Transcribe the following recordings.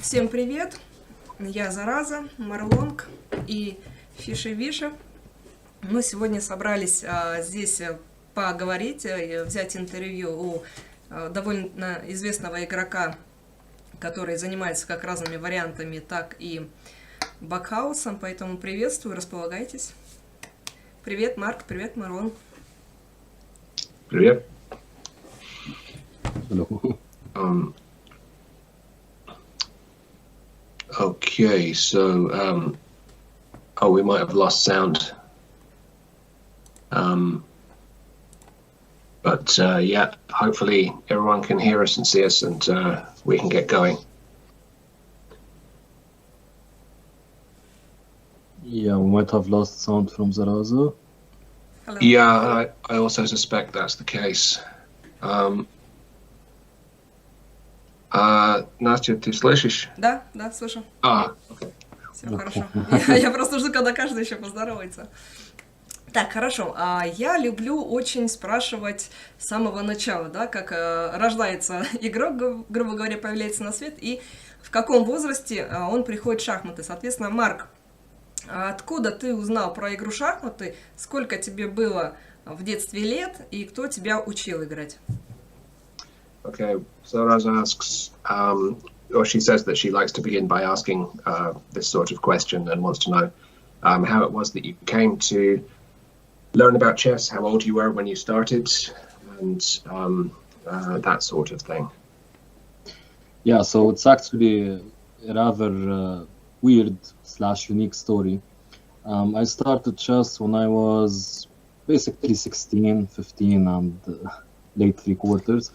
Всем привет! Я Зараза, Марлонг и Фиша-Виша. Мы сегодня собрались здесь поговорить, взять интервью у довольно известного игрока, который занимается как разными вариантами, так и бughouse. Поэтому приветствую, располагайтесь. Привет, Марк, привет, Марлонг. Привет. Hello. Okay, so we might have lost sound. But yeah, hopefully everyone can hear us and see us, and we can get going. Yeah, we might have lost sound from Zaraza. Hello. Yeah, I also suspect that's the case. Настя, ты слышишь? Да, слышу. Okay. Все хорошо. Я просто жду, когда каждый еще поздоровается. Так, хорошо. Я люблю очень спрашивать с самого начала, да, как рождается игрок, грубо говоря, появляется на свет, и в каком возрасте он приходит в шахматы. Соответственно, Марк, откуда ты узнал про игру шахматы, сколько тебе было в детстве лет, и кто тебя учил играть? Okay, so Zaraza asks, or she says that she likes to begin by asking this sort of question and wants to know how it was that you came to learn about chess, how old you were when you started, and that sort of thing. Yeah, so it's actually a rather weird/unique story. I started chess when I was basically 16, 15, and late three quarters.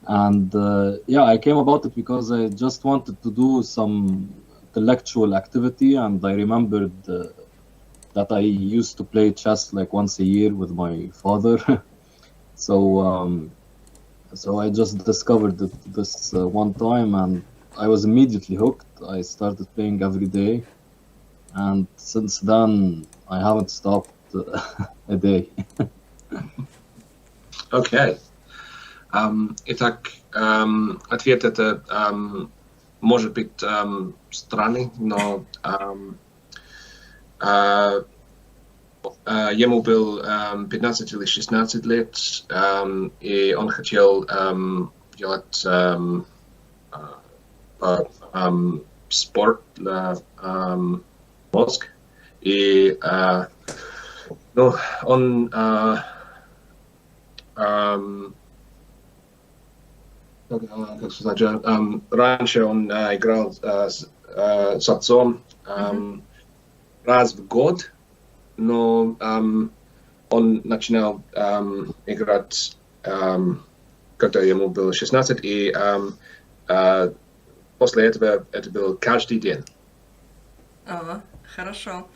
And yeah, I came about it because I just wanted to do some intellectual activity, and I remembered that I used to play chess like once a year with my father. So I just discovered it this one time, and I was immediately hooked. I started playing every day, and since then I haven't stopped a day. Okay. Итак, ответ это может быть странный, но ему было 15 или 16 лет, и он хотел делать спорт для мозг. И ну, он как сказать, раньше он играл с отцом раз в год, но он начинал играть, когда ему было 16, и после этого это было каждый день. Хорошо.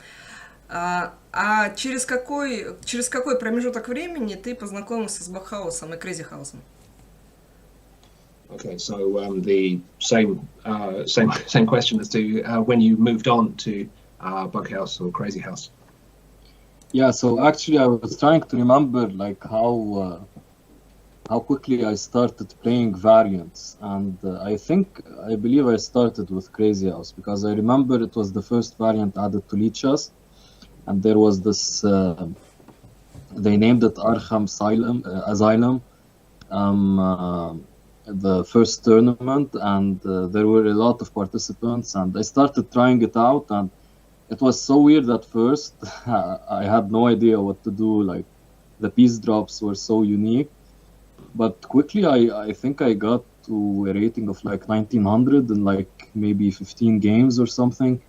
А через какой промежуток времени ты познакомился с бughouse и Crazyhouse? Okay, so the same question as to when you moved on to Bughouse or Crazyhouse. Yeah, so actually I was trying to remember like how quickly I started playing variants, and I believe I started with Crazyhouse because I remember it was the first variant added to Lichess, and there was this they named it Arkham Asylum. The first tournament, and there were a lot of participants, and I started trying it out, and it was so weird at first. I had no idea what to do. Like, the piece drops were so unique, but quickly I think I got to a rating of like 1900 in like maybe 15 games or something.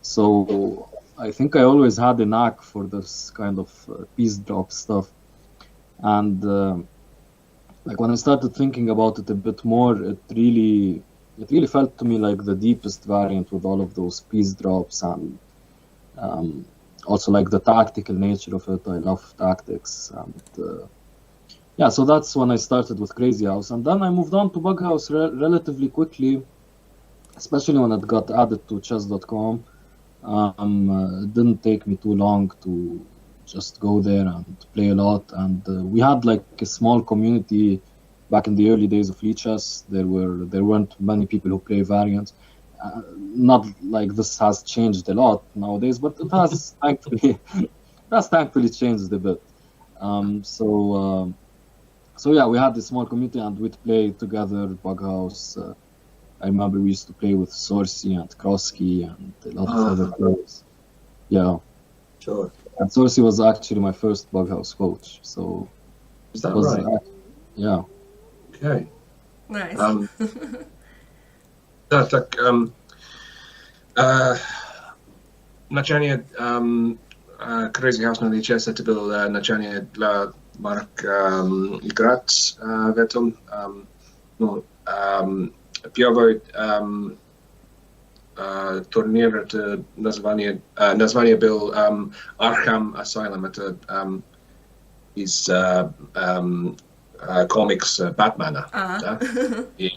So I think I always had a knack for this kind of piece drop stuff, and like when I started thinking about it a bit more, it really felt to me like the deepest variant with all of those piece drops, and also like the tactical nature of it. I love tactics, and yeah, so that's when I started with Crazyhouse, and then I moved on to bughouse relatively quickly, especially when it got added to chess.com. It didn't take me too long to just go there and play a lot, and we had like a small community back in the early days of Lichess. There weren't many people who play variants, not like this has changed a lot nowadays, but it has thankfully changed a bit. So yeah, we had this small community and we'd play together, Bughouse. I remember we used to play with Sorcy and Krosky and a lot of other players. Yeah, Sure. and Sorcy was actually my first Bughouse coach. So Is that it was, right? yeah. Okay. Nice. Да, так, начание Crazyhouse на сейчас это было начание для Марк играть в этом. Ну, первый турнир, это название был Arkham Asylum, это из комикс Бэтмена. Да? И,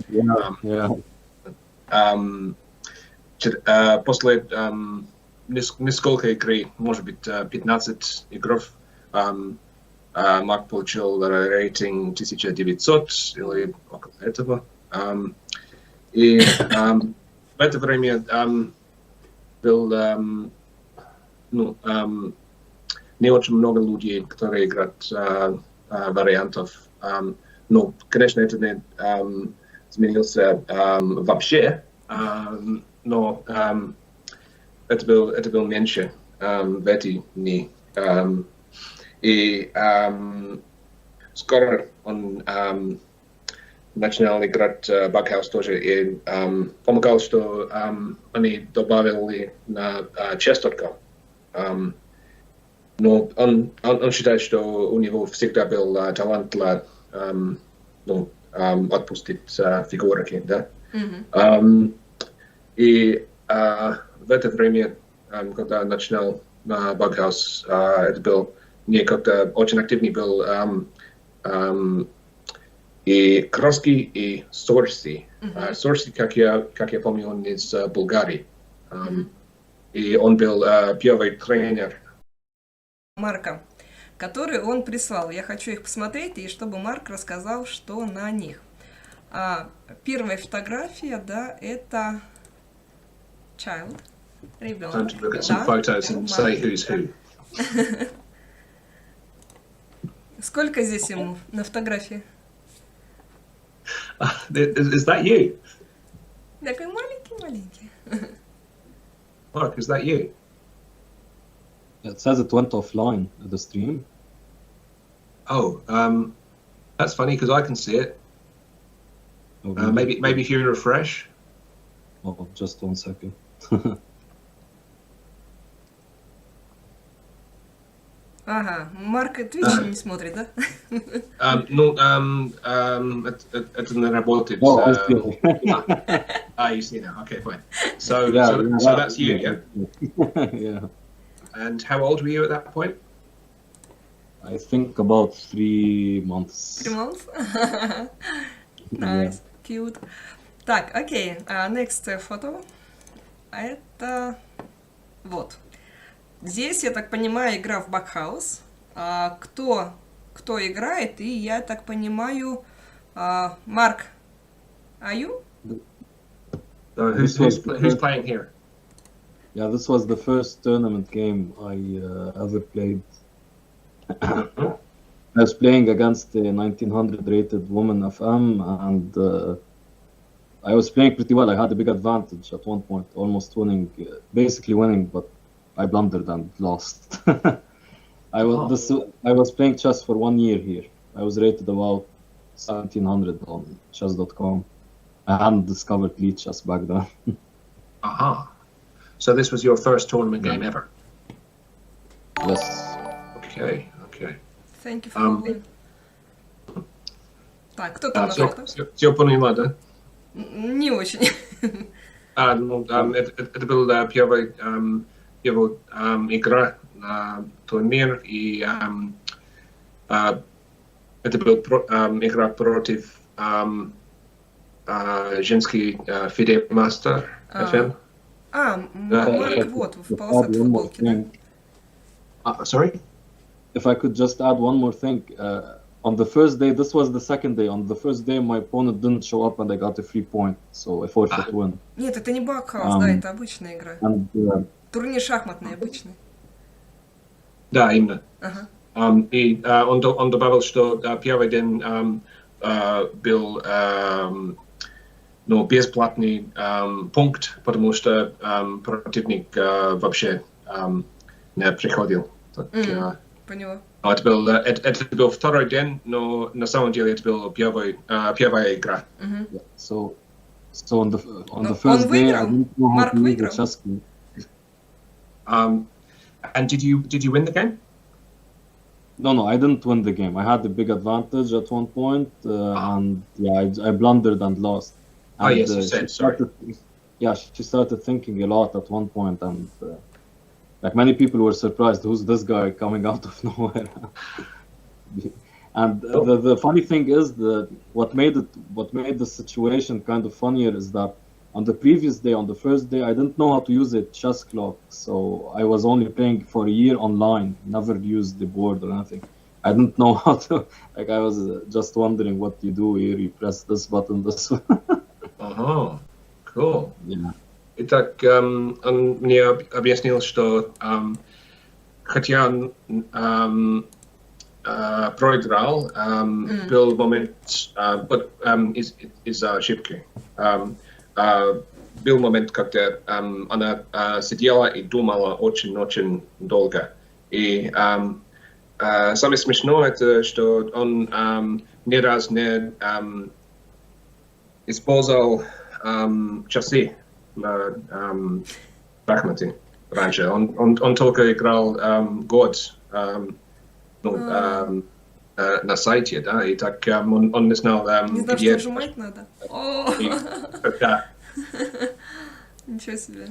после несколько игр, может быть, 15 игров, Марк получил рейтинг 1900 или около этого. И в это время был не очень много людей, которые играют вариантов. Но, конечно, это не изменился вообще, но это был меньше в эти дни. И скоро он начинал играть Bughouse тоже и помогал, что они добавили на Truthdoc. Но он считает, что у него всегда был талант для отпустить фигурки, да? И в это время, когда начинал на Bughouse, это был не как-то очень активный был и Кросky, и Sorcy. Sorcy, как я помню, он из Болгарии. И он был первый тренер Марка, которые он прислал. Я хочу их посмотреть, и чтобы Марк рассказал, что на них. Первая фотография, да, это child, ребенок. Time to look at some photos and say who's who. Сколько здесь ему на фотографии? Is that you? Такой маленький-маленький. Mark, is that you? It says it went offline at the stream. Oh, that's funny because I can see it. Maybe if you refresh. Oh, just 1 second. Ага, Марк Twitch не смотрит, да? Это не работает. Oh, I see. You see now. Okay, fine. So that's you, yeah? Yeah. And how old were you at that point? I think about 3 months. 3 months? Nice, cute. Так, окей, next photo. Это вот. Здесь, я так понимаю, игра в Bughouse. Кто играет? И я так понимаю, Марк, are you? So who's playing here? Yeah, this was the first tournament game I ever played. I was playing against a 1900 rated woman FM, and I was playing pretty well. I had a big advantage at one point, almost winning, basically winning, but I blundered and lost. I was playing chess for 1 year here. I was rated about 1700 on chess.com. I hadn't discovered lead chess back then. Aha. So this was your first tournament game ever? Yes. Okay. Thank you for following. Так, кто там на фото? Все поняла, да? Не очень. Это была первая его игра на турнир, и это была игра против женский FIDE Master FM. Марк вот в полосатой футболке, да? Sorry? If I could just add one more thing, on the first day, this was the second day. On the first day, my opponent didn't show up, and I got a free point, so I forfeit win. Нет, это не bughouse, да, это обычная игра. And Турнир шахматный обычный. Да, именно. Ага. И он добавил, что первый день был бесплатный пункт, потому что противник вообще не приходил. Так, Поняла. это был второй день, но на самом деле это была первая игра. yeah, so on the first day, I выиграл? didn't know how Марк to use the выиграл? chess key. And did you win the game? No, I didn't win the game. I had a big advantage at one point, and yeah, I blundered and lost. Oh, And, yes, you she said, sorry. she started thinking a lot at one point, and like many people were surprised, who's this guy coming out of nowhere? And the funny thing is that what made the situation kind of funnier is that on the previous day, on the first day, I didn't know how to use a chess clock, so I was only playing for a year online, never used the board or anything. I didn't know how to, like I was just wondering what you do here, you press this button, this one. Ага, cool. Yeah. Итак, он мне объяснил, что хотя он проиграл, был момент из-за ошибки. Был момент, когда она сидела и думала очень-очень долго. И самое смешное это, что он ни разу не использовал часы на шахматы раньше. Он только играл год на сайте, да, и так он не знал, Не знаю, где... что нажимать надо. О, Да. ничего себе.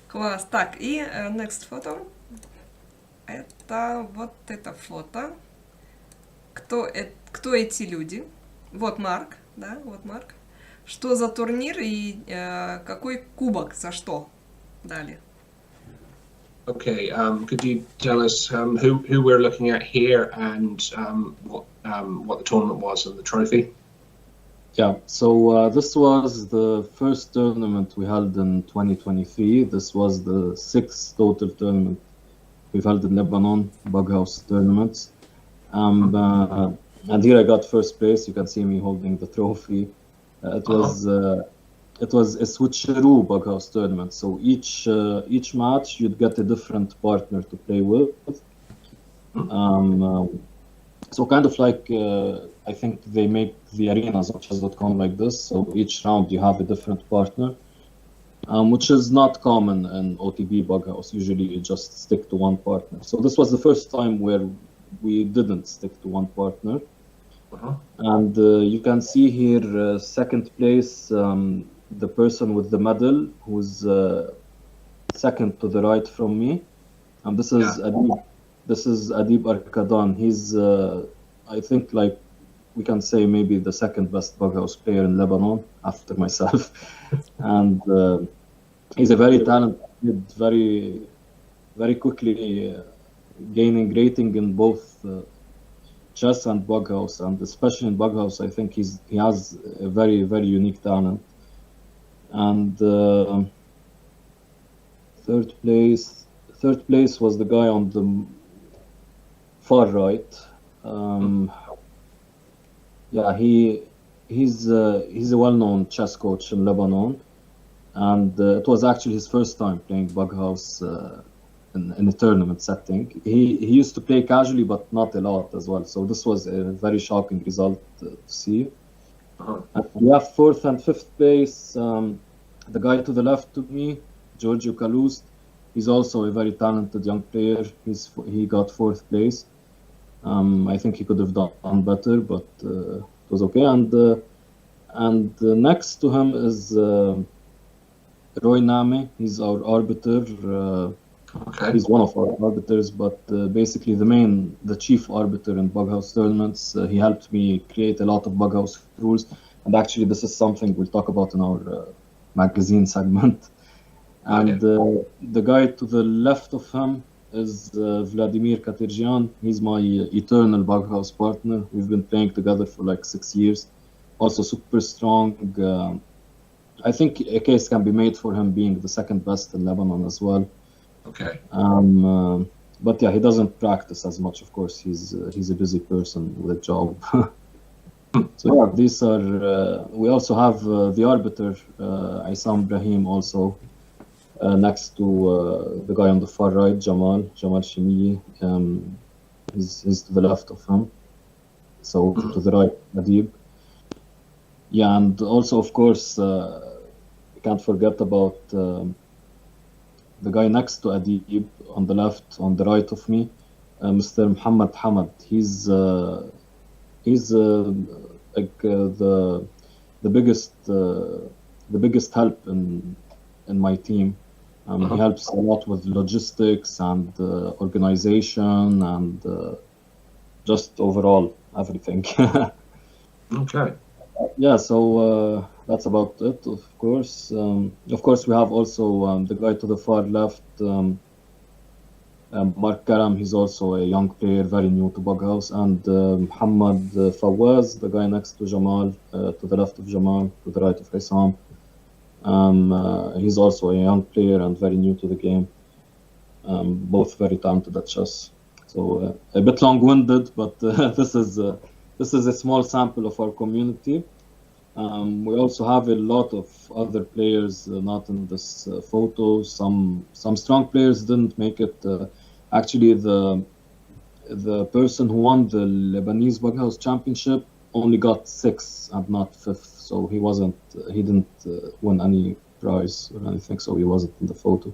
Класс. Так, и next photo. Это вот это фото. Кто эти люди? Вот Марк, да, вот Марк. Что за турнир и какой кубок, за что дали? Okay, could you tell us who we're looking at here and what the tournament was and the trophy? Yeah, so this was the first tournament we held in 2023. This was the 6th total tournament we've held in Lebanon, bughouse tournaments. And here I got first place. You can see me holding the trophy. It was a switcheroo bughouse tournament. So each match you'd get a different partner to play with. So kind of like I think they make the arenas on chess.com like this. So each round you have a different partner, which is not common in OTB bughouse. Usually you just stick to one partner. So this was the first time where we didn't stick to one partner. And you can see here second place, the person with the medal, who's second to the right from me, and this is Adib. This is Adib Arkadan. He's I think like we can say maybe the second best bughouse player in Lebanon after myself, and he's a very talented kid, very quickly gaining rating in both chess and bughouse, and especially in bughouse, I think he has a very unique talent. And third place was the guy on the far right. Yeah, he's a well-known chess coach in Lebanon, and it was actually his first time playing bughouse in a tournament setting. He used to play casually, but not a lot as well. So this was a very shocking result to see. And we have fourth and fifth place. The guy to the left of me, Giorgio Kalust, he's also a very talented young player. He got fourth place. I think he could have done better, but it was okay. And next to him is Roy Name. He's our arbiter. Okay. He's one of our arbiters, but basically the chief arbiter in bughouse tournaments. He helped me create a lot of bughouse rules, and actually this is something we'll talk about in our magazine segment. And the guy to the left of him is Vladimir Katirjian. He's my eternal bughouse partner. We've been playing together for like 6 years. Also super strong. I think a case can be made for him being the second best in Lebanon as well. Okay. But yeah, he doesn't practice as much. Of course, he's a busy person with a job. So yeah, these are. We also have the arbiter, Isam Brahim, also next to the guy on the far right, Jamal Shimiyi. He's to the left of him. So to the right, Adib. Yeah, and also of course, can't forget about the guy next to Adib on the left, on the right of me, Mr. Muhammad Hamad. He's like the biggest help in my team. He helps a lot with logistics and organization and just overall everything. Okay. Yeah, so that's about it, of course. Of course, we have also the guy to the far left, Mark Karam. He's also a young player, very new to bughouse. And Muhammad Fawaz, the guy next to Jamal, to the left of Jamal, to the right of Isam. He's also a young player and very new to the game. Both very talented at chess. So a bit long-winded, but this is a small sample of our community. We also have a lot of other players not in this photo. Some strong players didn't make it. Actually, the person who won the Lebanese Bughouse Championship only got 6th and not 5th. So he didn't win any prize or anything. So he wasn't in the photo.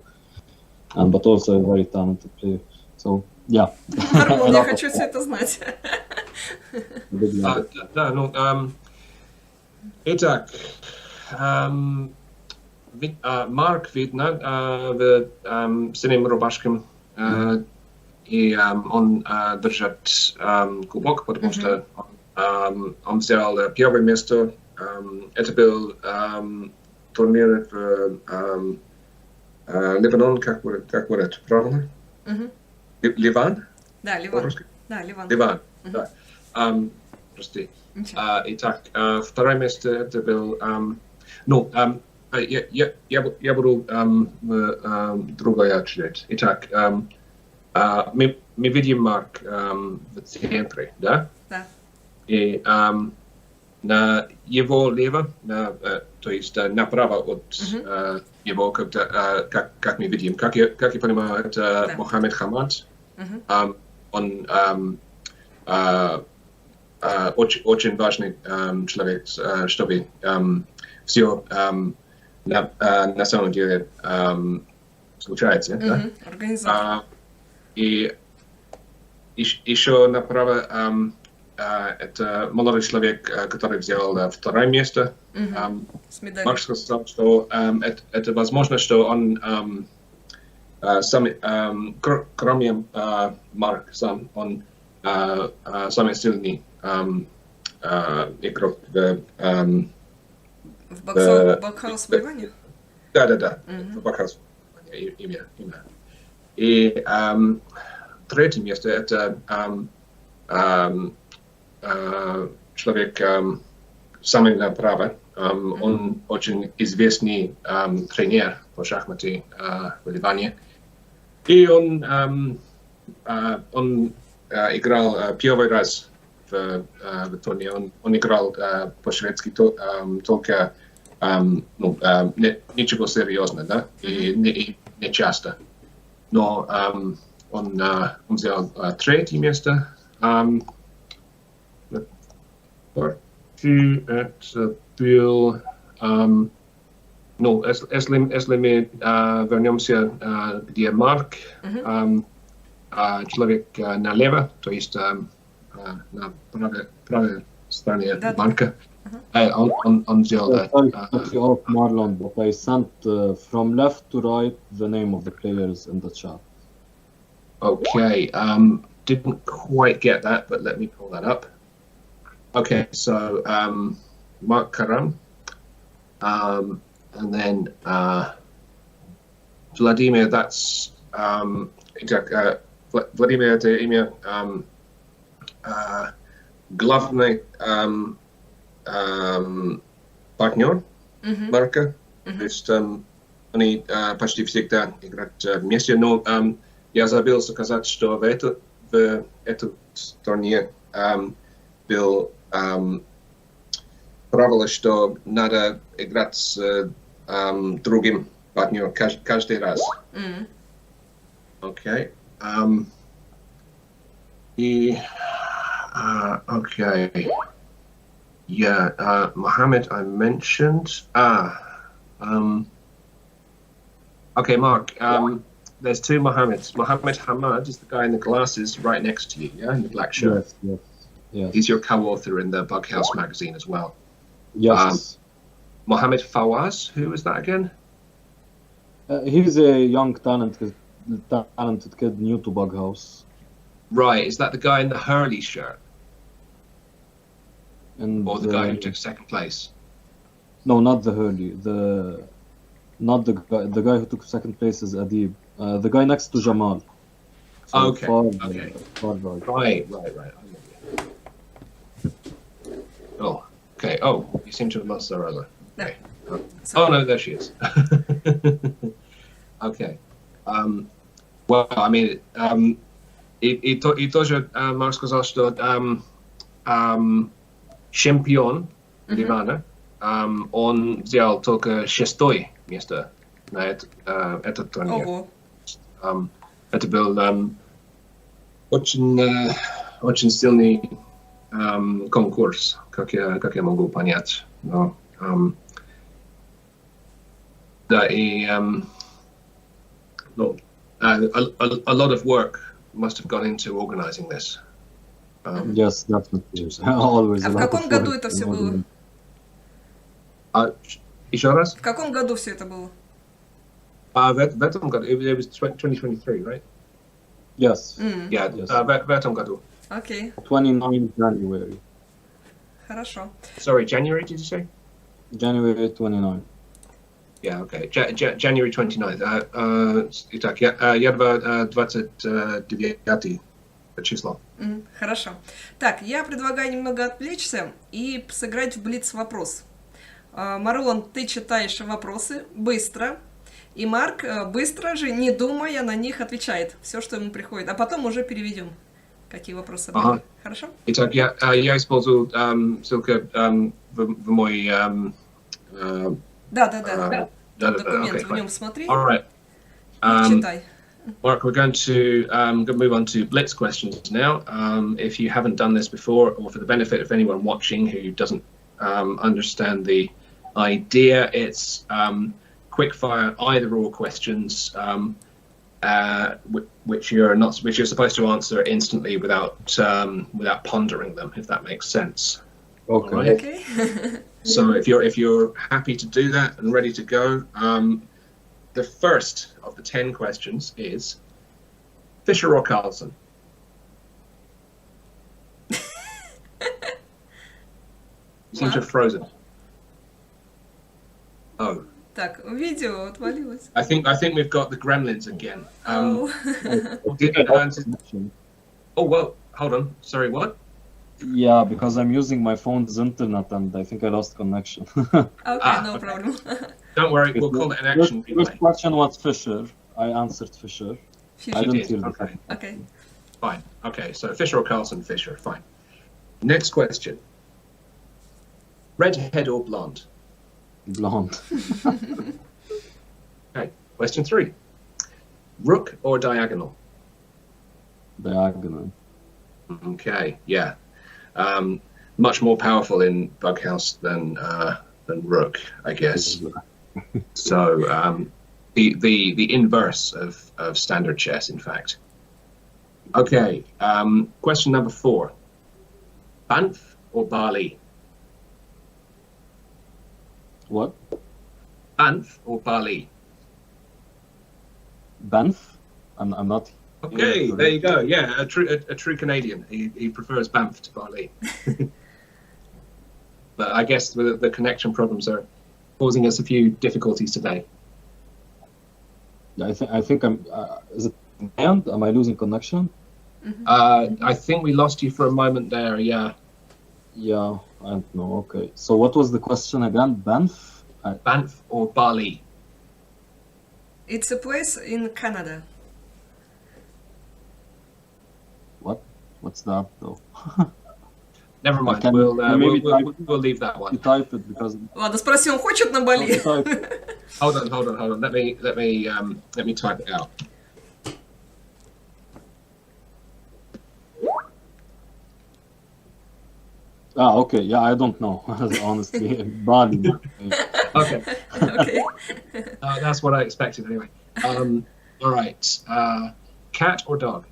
But also a very talented player. So yeah. Нормально, я хочу все это знать. Да, ну, итак, Марк видно в синем рубашке, и он держит кубок, потому что он взял первое место. Это был турнир в Ливан, как говорят, правильно? Ливан? Да, Ливан. Да, Ливан. Ливан, да. Прости. Итак, второе место это был... Ну, я буду другой очередь. Итак, мы видим Марк в центре, да? Да. И на его лево, то есть направо от его, как мы видим, как я понимаю, это Мохаммед Хамад. Он очень важный человек, чтобы все на самом деле случается. Да? Организатор. И еще направо это молодой человек, который взял второе место. Марк сказал, что это возможно, что он кроме Марк сам, он самый сильный игрок в бughouse в Ливане? Да, в бughouse имя. И третье место это человек самый направо. Он очень известный тренер по шахмате в Ливане. И он играл первый раз в турнире. Он играл по-шведски только ничего серьезного, да, и не часто. Но он взял третье место. Это был... Ну, если мы вернемся, где Марк, человек налево, то есть на правой стороне Марка, он взял... Marlon, but I sent from left to right the name of the players in the chat. Okay, didn't quite get that, but let me pull that up. Okay, so Mark Karam, and then Vladimir, that's Итак, Владимир — это имя главный партнер Марка. То есть они почти всегда играют вместе, но я забыл сказать, что в этот турнир был правило, что надо играть с другим партнером каждый раз. Окей. И okay. Yeah, Mohammed I mentioned. Okay, Mark. There's two Mohammeds. Mohammed Hamad is the guy in the glasses right next to you, yeah, in the black shirt. Yes. He's your co-author in the Bughouse magazine as well. Yes. Mohammed Fawaz, who is that again? He's a young talented kid new to Bughouse. Right, is that the guy in the Hurley shirt? And Or the guy who took second place? No, not the Hurley. Not the guy who took second place is Adib. The guy next to Jamal. So Okay. Okay. Far right. Right. Oh, okay. Oh, you seem to have lost Zaraza. Okay. Oh no, there she is. Okay. Well, I mean, и тоже Марк сказал, что чемпион Ливана, он взял только 6-е место на этот турнир. Ого. Это был очень сильный конкурс, как я могу понять. Но, да, и no, a lot of work must have gone into organizing this. Yes, definitely. Always. А в каком году это все было? Еще раз? В каком году все это было? В этом году, it was 2023, right? Yes. Yeah, Yes. В этом году. Окей, 29 January. хорошо. Sorry, January, did you say? January 29. Yeah, okay. January 29th. Итак, я 29 число. Хорошо. Так, я предлагаю немного отвлечься и сыграть в блиц-вопрос. Марулан, ты читаешь вопросы быстро, и Марк быстро же, не думая, на них отвечает все, что ему приходит. А потом уже переведем, какие вопросы были. Ага. Хорошо? Итак, я использую ссылку в мой... Да. да, Документ, okay, в нем fine. смотри, All right. читай. Mark, we're going to move on to Blitz questions now. If you haven't done this before, or for the benefit of anyone watching who doesn't understand the idea, it's quick-fire either/or questions, which you're supposed to answer instantly without pondering them, if that makes sense. Okay. All right. Okay. So if you're happy to do that and ready to go, the first of the 10 questions is Fisher or Carlson? You seem to have frozen. Oh, Так, видео отвалилось. I think we've got the gremlins again. Oh. Oh well, hold on. Sorry, what? Yeah, because I'm using my phone's internet and I think I lost connection. Okay, no okay. problem. Don't worry, we'll call it an action The first replay. question was Fisher. I answered Fisher. I Fisher. didn't did, hear the okay. second. Okay. Fine. Okay, so Fisher or Carlson? Fisher. Fine. Next question. Redhead or blonde? Blonde. Okay. Question 3. Rook or diagonal? Diagonal. Okay. Yeah. Much more powerful in Bughouse than Rook, I guess. So the inverse of standard chess, in fact. Okay. Question number 4. Banff or Bali? What? Banff or Bali? Banff? I'm not. Okay, there you go. Yeah, a true Canadian. He prefers Banff to Bali. But I guess the connection problems are causing us a few difficulties today. I think I'm. Is it And am I losing connection? I think we lost you for a moment there. Yeah. Yeah, I don't know. Okay. So what was the question again? Banff? Banff or Bali? It's a place in Canada. What? What's that though? Never mind. Can We'll, maybe we'll leave that one. You type it because Ладно, спроси, он хочет на Бали? you type it. Hold on. Let me type it out. Okay. Yeah, I don't know. Honestly, Bali. Okay. Okay. That's what I expected anyway. All right. Cat or dog?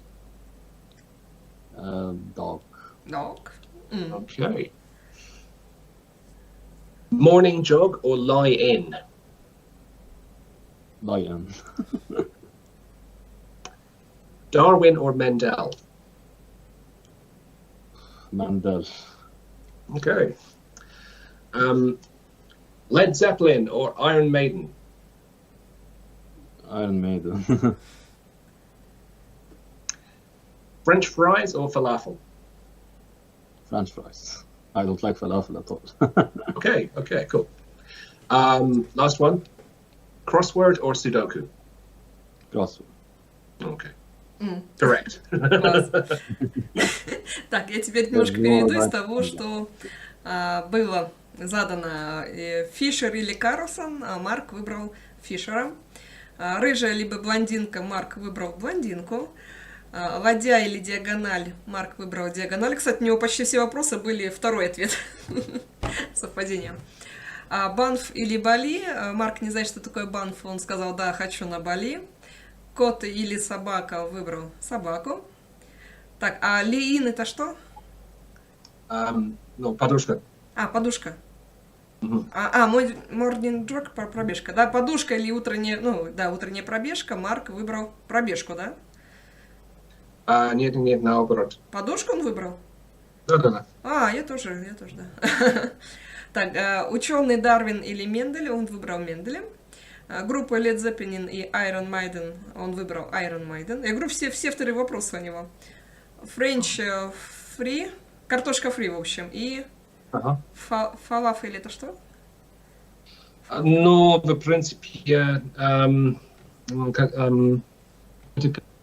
Dog. Dog. Okay. Morning jog or lie in? Lion. Darwin or Mendel? Mandel. Okay. Led Zeppelin or Iron Maiden? Iron Maiden. French fries or falafel? French fries. I don't like falafel at all. Okay, cool. Last one. Crossword or Sudoku? Crossword. Okay. Correct. Класс. Так, я теперь немножко перейду из того, что было задано Фишер или Карлсон, а Марк выбрал Фишера. Рыжая либо блондинка, Марк выбрал блондинку. Ладья или диагональ, Марк выбрал диагональ. Кстати, у него почти все вопросы были второй ответ. Совпадение. Банф или Бали, Марк не знает, что такое Банф, он сказал, да, хочу на Бали. Кот или собака, выбрал собаку. Так, а Лиин это что? Ну, подушка. Подушка. Мгм. Мой morning jog, пробежка, да, подушка или утренняя, утренняя пробежка, Марк выбрал пробежку, да? Нет, наоборот. Подушку он выбрал? Да. Я тоже, да. Так, ученый Дарвин или Мендель, он выбрал Менделя. Группа Led Zeppelin и Iron Maiden, он выбрал Iron Maiden. Я говорю, все вторые вопросы у него. French Free, картошка фри, в общем, и фалафель это что? Ну, в принципе,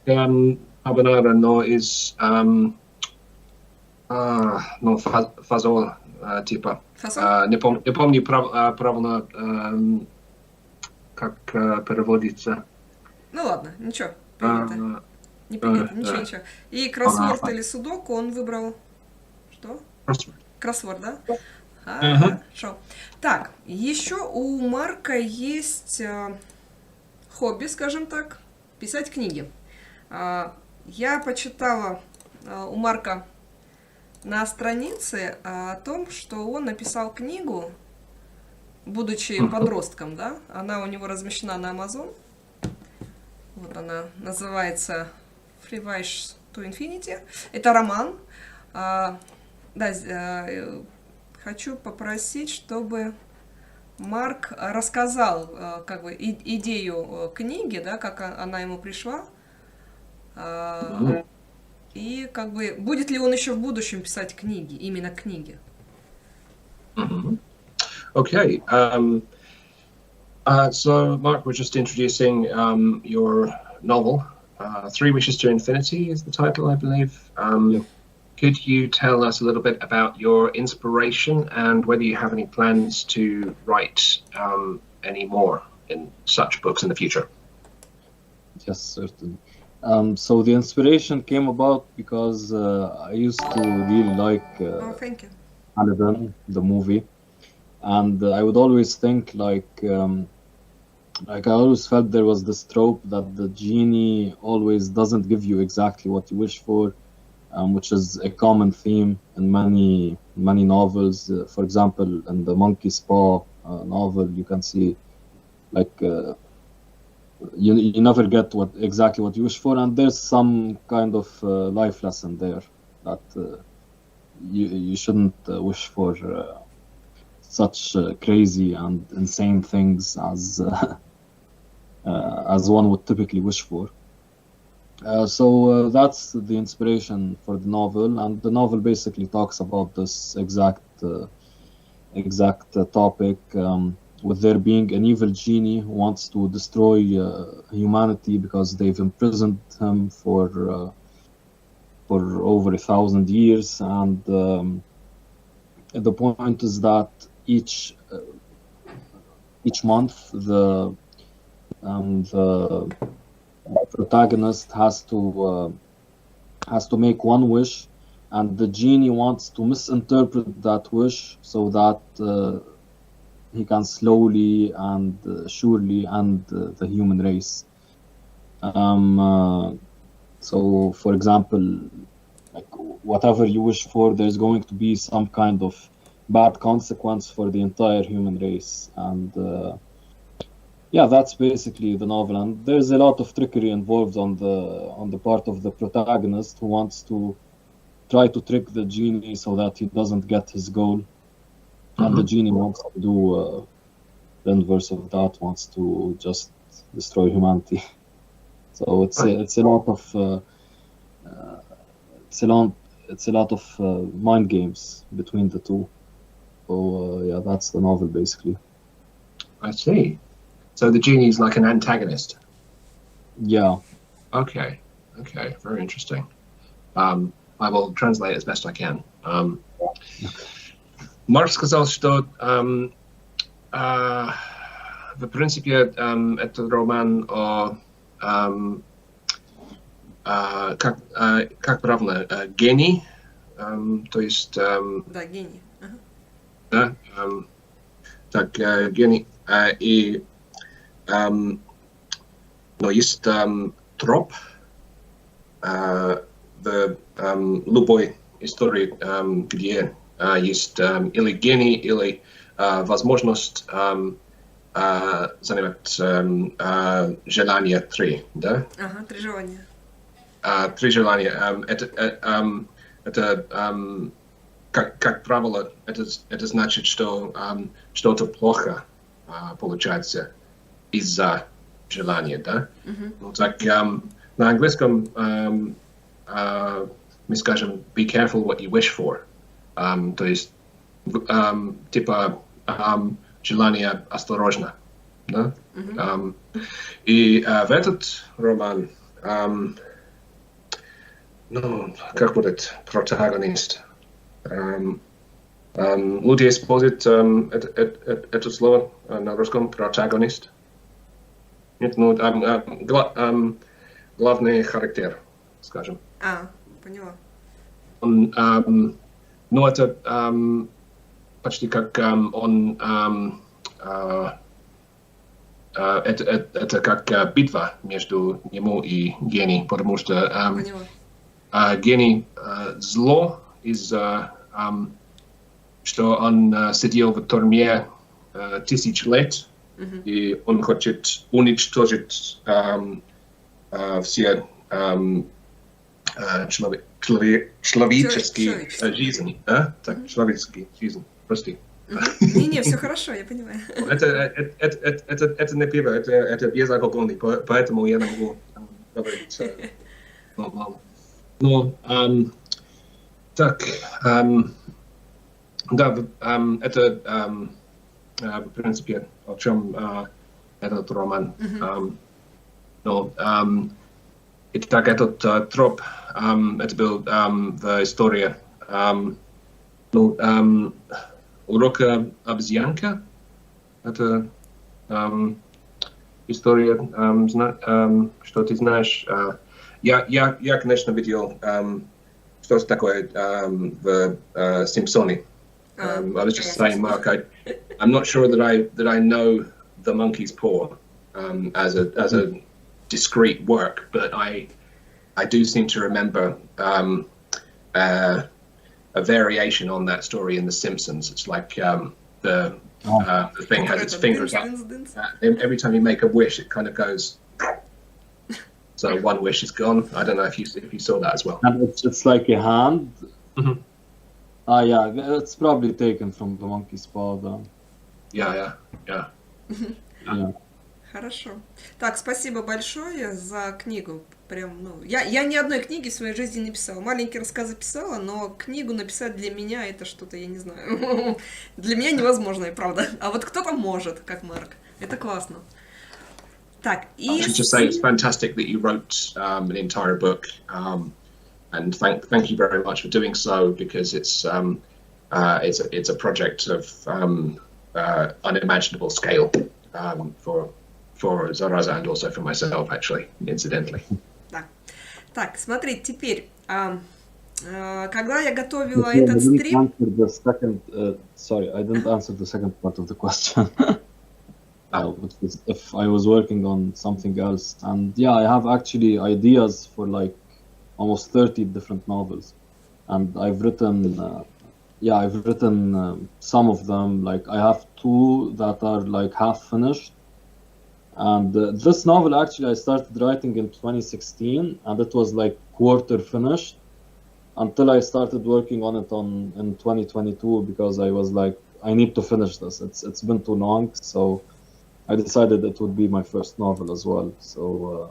carbonara, но из фазол, типа. Фасоль? Не помню правильно, как переводится. Ну ладно, ничего, принято. Не принято, ничего. И кроссворд или судоку он выбрал... Что? Кроссворд, да? Хорошо. Так, еще у Марка есть хобби, скажем так, писать книги. Я почитала у Марка на странице о том, что он написал книгу, будучи подростком, да? Она у него размещена на Amazon. Вот она называется Freewish to Infinity. Это роман. Хочу попросить, чтобы Марк рассказал как бы идею книги, да, как она ему пришла. И как бы будет ли он еще в будущем писать книги, именно книги? Okay. So, Mark, we're just introducing your novel. Three Wishes to Infinity is the title, I believe. Could you tell us a little bit about your inspiration and whether you have any plans to write any more in such books in the future? Yes, certainly. So the inspiration came about because I used to really like Thank you. Aladdin, the movie, and I would always think like I always felt there was this trope that the genie always doesn't give you exactly what you wish for, which is a common theme in many novels. For example, in the Monkey's Paw novel, you can see like you never get exactly what you wish for, and there's some kind of life lesson there that you shouldn't wish for such crazy and insane things as one would typically wish for. So that's the inspiration for the novel, and the novel basically talks about this exact topic, with there being an evil genie who wants to destroy humanity because they've imprisoned him for over 1,000 years, and the point is that each month the protagonist has to make one wish, and the genie wants to misinterpret that wish so that he can slowly and surely end the human race. So, for example, like whatever you wish for, there's going to be some kind of bad consequence for the entire human race, and yeah, that's basically the novel. And there's a lot of trickery involved on the part of the protagonist, who wants to try to trick the genie so that he doesn't get his goal, and the genie wants to do the inverse of that, wants to just destroy humanity. So it's a lot of mind games between the two. So yeah, that's the novel basically. I see. So the genie is like an antagonist. Yeah. Okay. Very interesting. I will translate as best I can. Марк сказал, что в принципе это роман о как правильно, гений, то есть Да, гений. Ага. да, так гений, и но есть троп в любой истории, где есть или гений, или возможность занимать желание 3, да? Ага, 3 желания. 3 желания. Это как правило, это значит, что что-то плохо получается из-за желания, да? Ну, так, на английском мы скажем be careful what you wish for. То есть типа желание осторожно, да? И в этот роман, ну, как будет протагонист? Люди используют это слово на русском протагонист. Нет, ну, главный характер, скажем. Поняла. Он, ну, это почти как он, это как битва между ему и гений, потому что гений зло из-за что он сидел в тюрьме 1000 лет, и он хочет уничтожить все человеческие жизни. Так, человеческие жизни. Прости. Не, все хорошо, я понимаю. Это не пиво, это безалкогольный, поэтому я не могу говорить. Ну, так, да, это, в принципе, о чем этот роман. Но, итак, этот троп, это был в истории, ну, урока обезьянка, это история, что ты знаешь. Я, конечно, видел, что это такое в Симпсоне. I was just saying, Mark, I'm not sure that I know The Monkey's Paw as a discrete work, but I do seem to remember a variation on that story in The Simpsons. It's like the thing has its fingers up. Every time you make a wish, it kind of goes. So one wish is gone. I don't know if you saw that as well. And it's like a hand. Yeah, it's probably taken from The Monkey's Paw, though. Yeah. Yeah. Хорошо. Так, спасибо большое за книгу. Прям, ну, я ни одной книги в своей жизни не писала. Маленькие рассказы писала, но книгу написать для меня это что-то, я не знаю. Для меня невозможно, и правда. А вот кто-то может, как Марк. Это классно. Так, I и... should just say it's fantastic that you wrote an entire book, and thank you very much for doing so, because it's a project of unimaginable scale for Zaraza and also for myself, actually, incidentally. Да. Так, смотри, теперь, когда я готовила I этот didn't стрим... answer the second. Sorry, I didn't answer the second part of the question. Which is if I was working on something else, and yeah, I have actually ideas for like almost 30 different novels, and I've written some of them. Like I have two that are like half finished, and this novel actually I started writing in 2016, and it was like quarter finished until I started working on it in 2022, because I was like, I need to finish this. It's been too long, so I decided it would be my first novel as well. So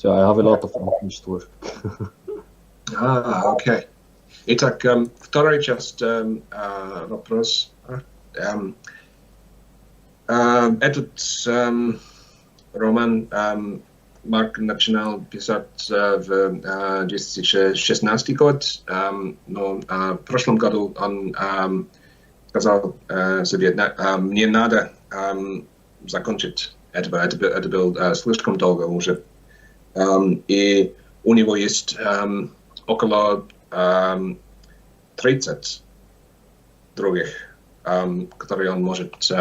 I have a lot of unfinished work. Okay. Итак, вторая часть вопрос. Этот роман Марк начинал писать в 2016 год, но в прошлом году он сказал себе, мне надо закончить этого. Это было слишком долго уже. И у него есть около 30 других, которые он может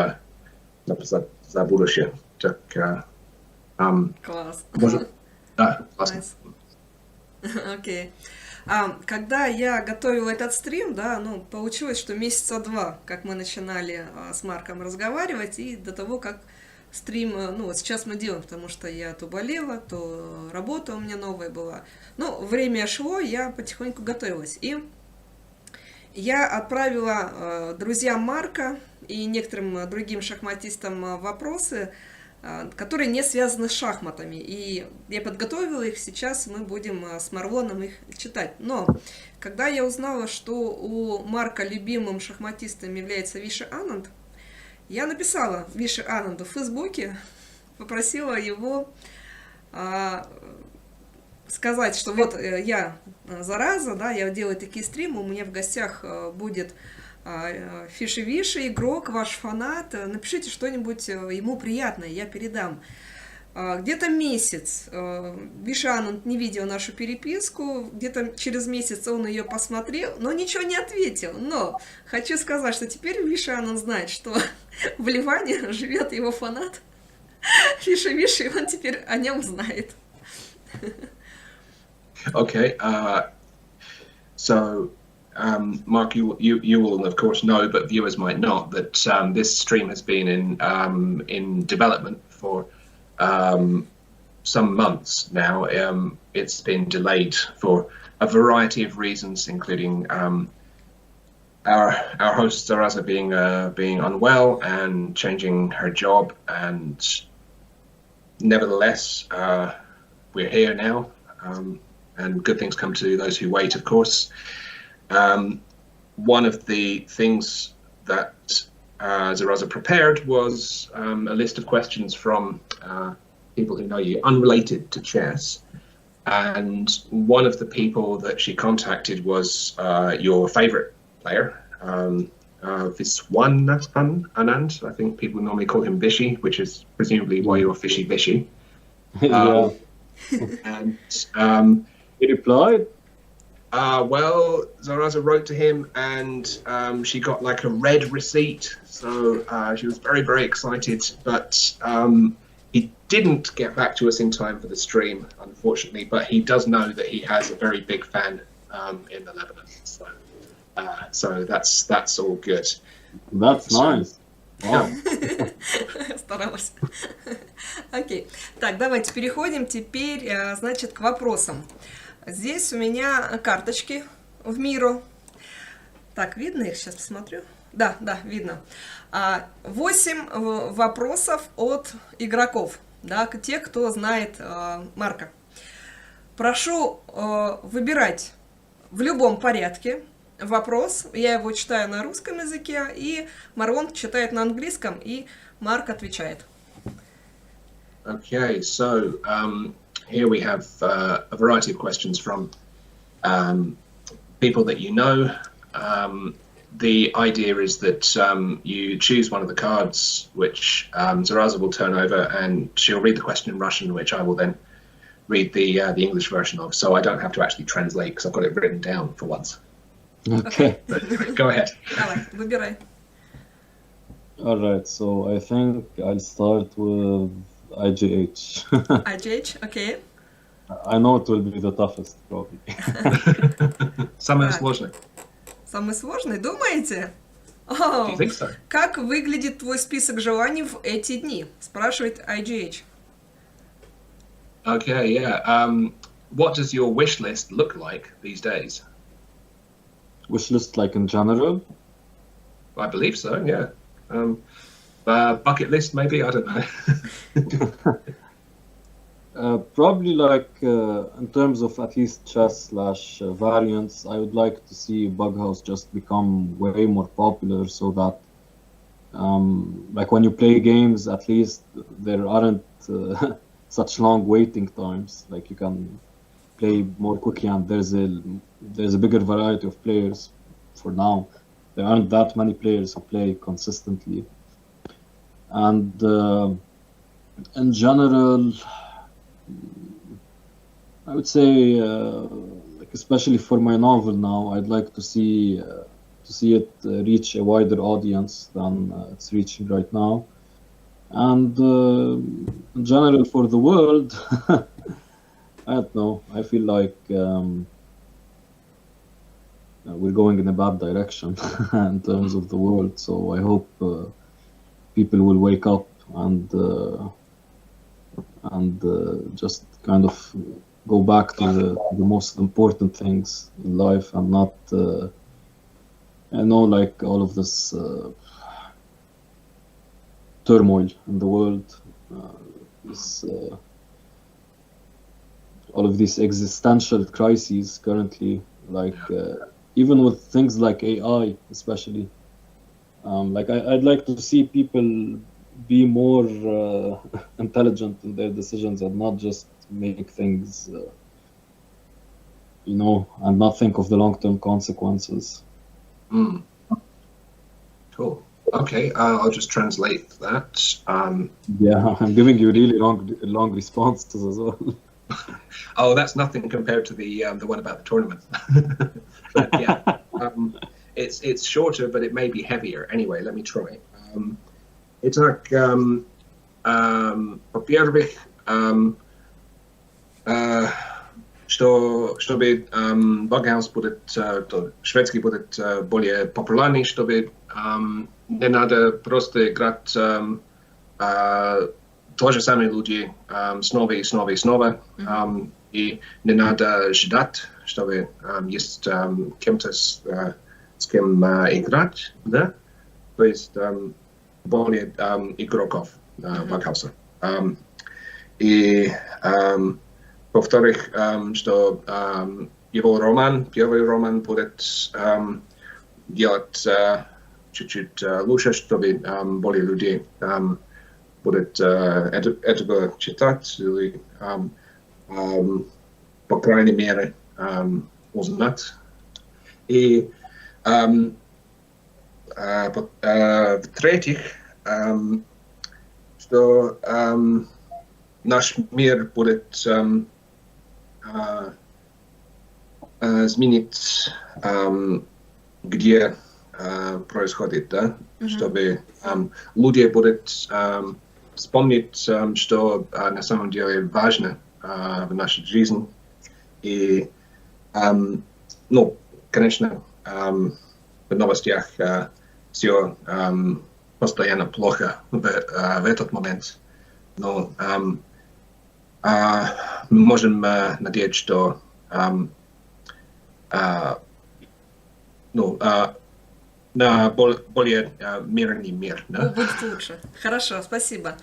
написать за будущее. Так, Класс. может, да, классно. Окей. Когда я готовила этот стрим, да, ну, получилось, что месяца 2, как мы начинали с Марком разговаривать, и до того, как стрим, ну, вот сейчас мы делаем, потому что я то болела, то работа у меня новая была. Ну, время шло, я потихоньку готовилась. И я отправила друзьям Марка и некоторым другим шахматистам вопросы, которые не связаны с шахматами. И я подготовила их, сейчас мы будем с Марлоном их читать. Но когда я узнала, что у Марка любимым шахматистом является Виши Ананд, я написала Виши Ананду в Фейсбуке, попросила его сказать, что вот я Зараза, да, я делаю такие стримы, у меня в гостях будет Фиши-Виши, игрок, ваш фанат, напишите что-нибудь ему приятное, я передам. Где-то месяц Виши Ананд не видел нашу переписку, где-то через месяц он ее посмотрел, но ничего не ответил. Но хочу сказать, что теперь Виши Ананд знает, что в Ливане живет его фанат Фиши-Виши, и он теперь о нем знает. Okay, so Mark, you will of course know, but viewers might not, that this stream has been in development for some months now. It's been delayed for a variety of reasons, including our host Zaraza being unwell and changing her job, and nevertheless we're here now, and good things come to those who wait, of course. One of the things that Zaraza prepared was a list of questions from people who know you, unrelated to chess. And one of the people that she contacted was your favorite player, Viswanathan Anand. I think people normally call him Vishy, which is presumably why you're Fishy Vishy. Yeah. And He replied? well, Zaraza wrote to him, and she got like a red receipt, so she was very, very excited, but he didn't get back to us in time for the stream, unfortunately, but he does know that he has a very big fan in the Lebanon, so that's all good. That's nice. Wow. Старалась. Окей. Так, давайте переходим теперь, значит, к вопросам. Здесь у меня карточки в миру. Так, видно их? Сейчас посмотрю. Да, да, видно. 8 вопросов от игроков, да, те, кто знает Марка. Прошу выбирать в любом порядке вопрос. Я его читаю на русском языке, и Марон читает на английском, и Марк отвечает. Okay, so here we have a variety of questions from people that you know. The idea is that you choose one of the cards, which Zaraza will turn over, and she'll read the question in Russian, which I will then read the English version of. So I don't have to actually translate because I've got it written down for once. Okay. But go ahead. Давай, выбирай. All right. So I think I'll start with IGH. IGH, окей. I know it will be the toughest, probably. Самое Так. сложное. Самый сложный, думаете? Do you think so? Как выглядит твой список желаний в эти дни? Спрашивает IGH. Okay, yeah. What does your wish list look like these days? Wish list, like in general. I believe so, yeah. Bucket list, maybe? I don't know. Probably like in terms of at least chess / variants, I would like to see bughouse just become way more popular so that like when you play games, at least there aren't such long waiting times. Like you can play more quickly, and there's a bigger variety of players. For now, there aren't that many players who play consistently, and in general, I would say, like especially for my novel now, I'd like to see it reach a wider audience than it's reaching right now. And in general, for the world, I don't know. I feel like we're going in a bad direction in terms of the world. So I hope people will wake up and just kind of go back to the most important things in life, and not I know, like all of this turmoil in the world, all of these existential crises currently, like even with things like AI especially, like I'd like to see people be more intelligent in their decisions and not just make things, and not think of the long-term consequences. Mm. Cool. Okay, I'll just translate that. Yeah, I'm giving you really long responses as well. Oh, that's nothing compared to the one about the tournament. But yeah, it's shorter, but it may be heavier. Anyway, let me try. Итак, во-первых, чтобы bughouse будет, шведский будет более популярный, чтобы не надо просто играть то же самое люди снова и снова и снова, и не надо ждать, чтобы есть кем-то с кем играть, да? То есть более игроков bughouse. И во-вторых, что его первый роман будет делать чуть-чуть лучше, чтобы более людей будут этого читать или, по крайней мере, узнать. И в-третьих, что наш мир будет изменить, где происходит, да? Чтобы люди будут вспомнить, что на самом деле важно в нашей жизни. И, конечно, в новостях все постоянно плохо в этот момент. Но мы можем надеяться, что На более мирный мир, да? Будет лучше. Хорошо, спасибо.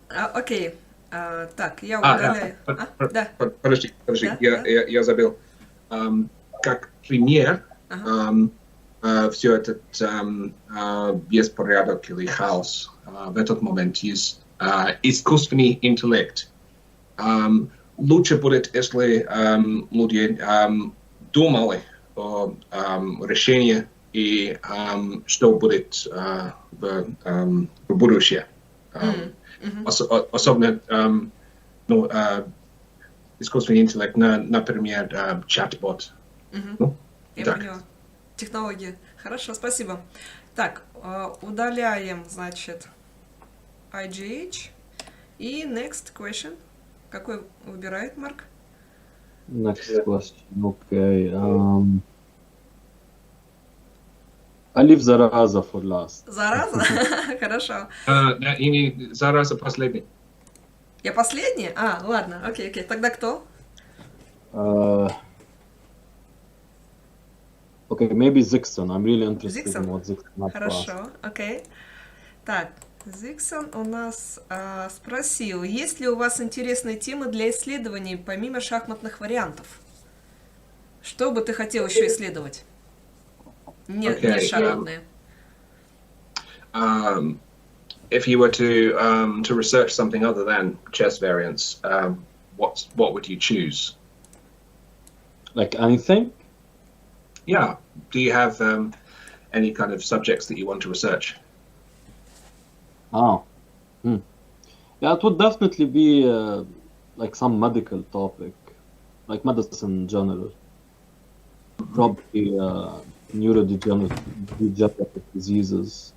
Окей. Так, я Да, удаляю. Да, подожди, да, я забыл. Как пример, ага. все этот беспорядок или хаос в этот момент есть искусственный интеллект. Лучше будет, если люди думали о решении и что будет в будущее. Особенно ну, искусственный интеллект, например, чат-бот. Ну, Я так. поняла. Технологии. Хорошо, спасибо. Так, удаляем, значит, IGH. И next question. Какой выбирает Марк? Next question. Okay. I leave Zaraza for last. Зараза? Хорошо. И Zaraza последний. Я последний? Ладно, окей. Тогда кто? Okay, maybe Zixon. I'm really interested Zixon? in what Zixon had to ask. Хорошо, окей. Так, Зиксон у нас спросил, есть ли у вас интересные темы для исследований, помимо шахматных вариантов? Что бы ты хотел еще исследовать? Не шахматные. If you were to research something other than chess variants, what would you choose? Like anything? Yeah. Do you have any kind of subjects that you want to research? Yeah, it would definitely be like some medical topic, like medicine in general. Probably neurodegenerative diseases.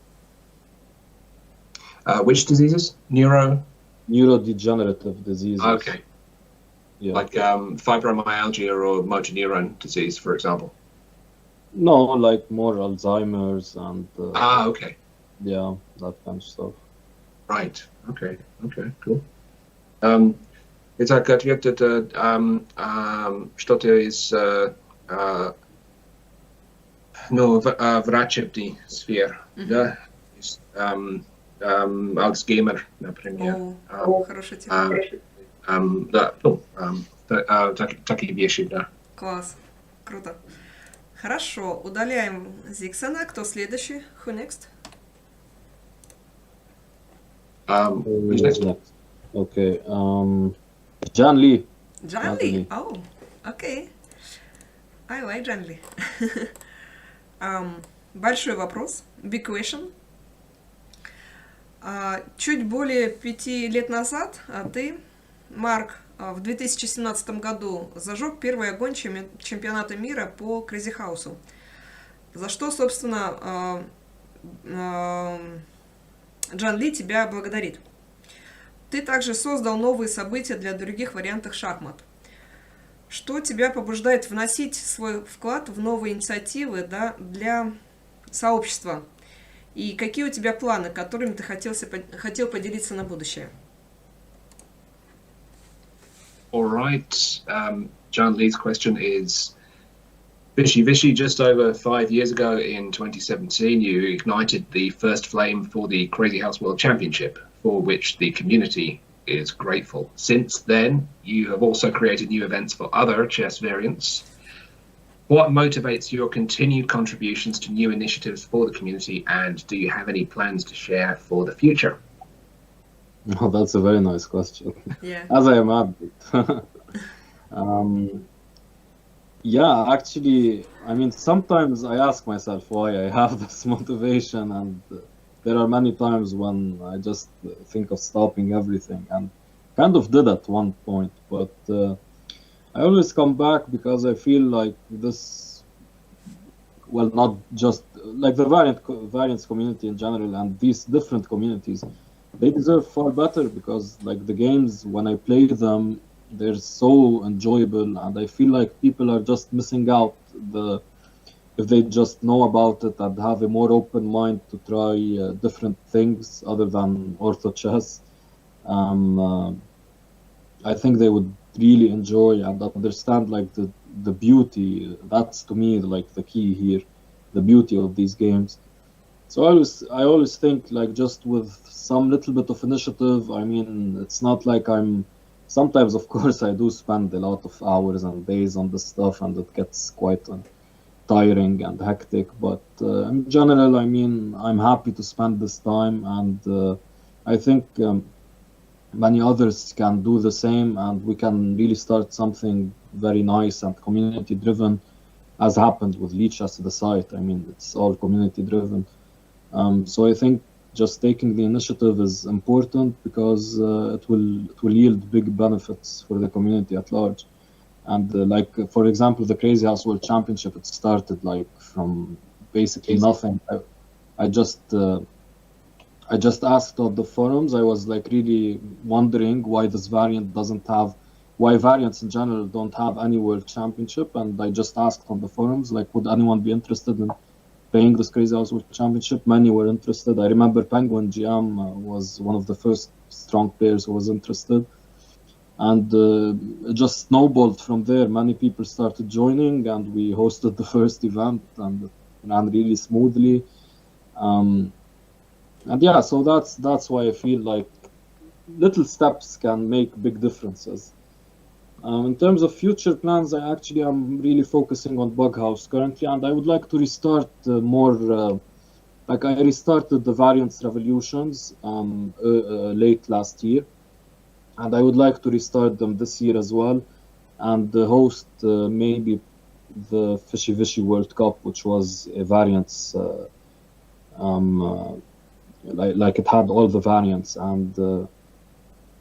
Which diseases? Neurodegenerative diseases. Okay. Yeah. Like fibromyalgia or motor neuron disease, for example. No, like more Alzheimer's and okay. yeah, that kind of stuff. Right. Okay, cool. Итак, ответ это что-то из врачебной сферы, да? Альцгеймер, например. Хорошая тема. Да, такие вещи, да. Класс, круто. Хорошо, удаляем Зиксона. Кто следующий? Who next? Who's next? Okay. John Lee. John Lee? Oh, okay. I like John Lee. Большой вопрос. Big question. Чуть более 5 лет назад ты, Марк, в 2017 году зажег первый огонь чемпионата мира по Crazyhouse. За что, собственно, Джан Ли тебя благодарит. Ты также создал новые события для других вариантов шахмат. Что тебя побуждает вносить свой вклад в новые инициативы, да, для сообщества? И какие у тебя планы, которыми ты хотел поделиться на будущее? All right. John Lee's question is, Vishy, just over 5 years ago in 2017, you ignited the first flame for the Crazyhouse World Championship, for which the community is grateful. Since then, you have also created new events for other chess variants. What motivates your continued contributions to new initiatives for the community, and do you have any plans to share for the future? Oh, that's a very nice question. Yeah. As I imagined. Yeah, actually, I mean, sometimes I ask myself why I have this motivation, and there are many times when I just think of stopping everything, and kind of did at one point, but I always come back because I feel like this, well, not just like the variants community in general, and these different communities, they deserve far better, because like the games, when I play them, they're so enjoyable, and I feel like people are just missing out if they just know about it and have a more open mind to try different things other than ortho chess. I think they would really enjoy and understand like the beauty. That's to me like the key here, the beauty of these games. So I always think like just with some little bit of initiative. I mean, it's not like sometimes of course I do spend a lot of hours and days on this stuff, and it gets quite tiring and hectic. But in general, I mean, I'm happy to spend this time, and I think many others can do the same, and we can really start something very nice and community driven, as happened with Leech as the site. I mean, it's all community driven. So I think just taking the initiative is important, because it will yield big benefits for the community at large. And like for example, the Crazyhouse World Championship, it started like from basically nothing. I just asked on the forums. I was like really wondering why this variant why variants in general don't have any world championship, and I just asked on the forums, like, would anyone be interested in playing this Crazyhouse World Championship? Many were interested. I remember Penguin GM was one of the first strong players who was interested. And it just snowballed from there. Many people started joining, and we hosted the first event, and it ran really smoothly. And yeah, so that's why I feel like little steps can make big differences. In terms of future plans, I'm really focusing on Bughouse currently, and I would like to restart more. Like I restarted the Variants Revolutions late last year, and I would like to restart them this year as well, and host maybe the Fishy Vishy World Cup, which was a variants, like it had all the variants, and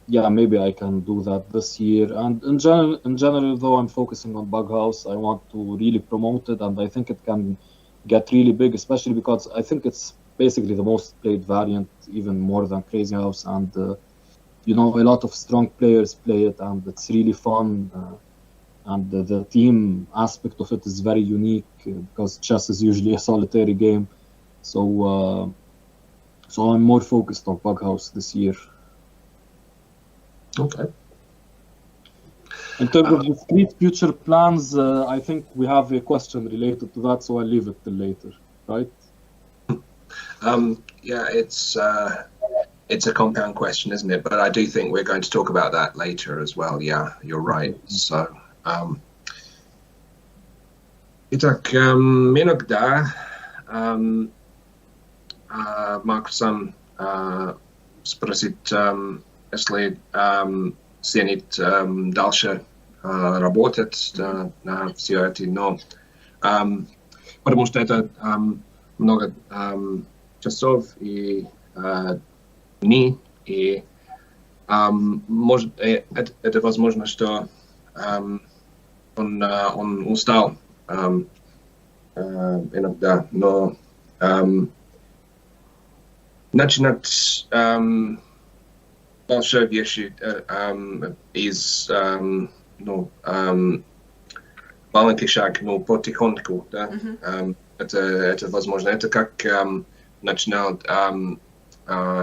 yeah, maybe I can do that this year. And in general, though, I'm focusing on Bughouse. I want to really promote it, and I think it can get really big, especially because I think it's basically the most played variant, even more than Crazyhouse, and you know, a lot of strong players play it, and it's really fun. And the team aspect of it is very unique, because chess is usually a solitary game. So I'm more focused on Bughouse this year. Okay. In terms of discrete future plans, I think we have a question related to that, so I'll leave it till later, right? Yeah, it's a compound question, isn't it? But I do think we're going to talk about that later as well. Yeah, you're right. So, итак, иногда мог сам спросить, если ценит дальше работать на все это, но потому что это много часов и дни, и может, это возможно, что он устал иногда, но начинать большие вещи из маленький шаг, потихоньку, да, это возможно. Это как начинал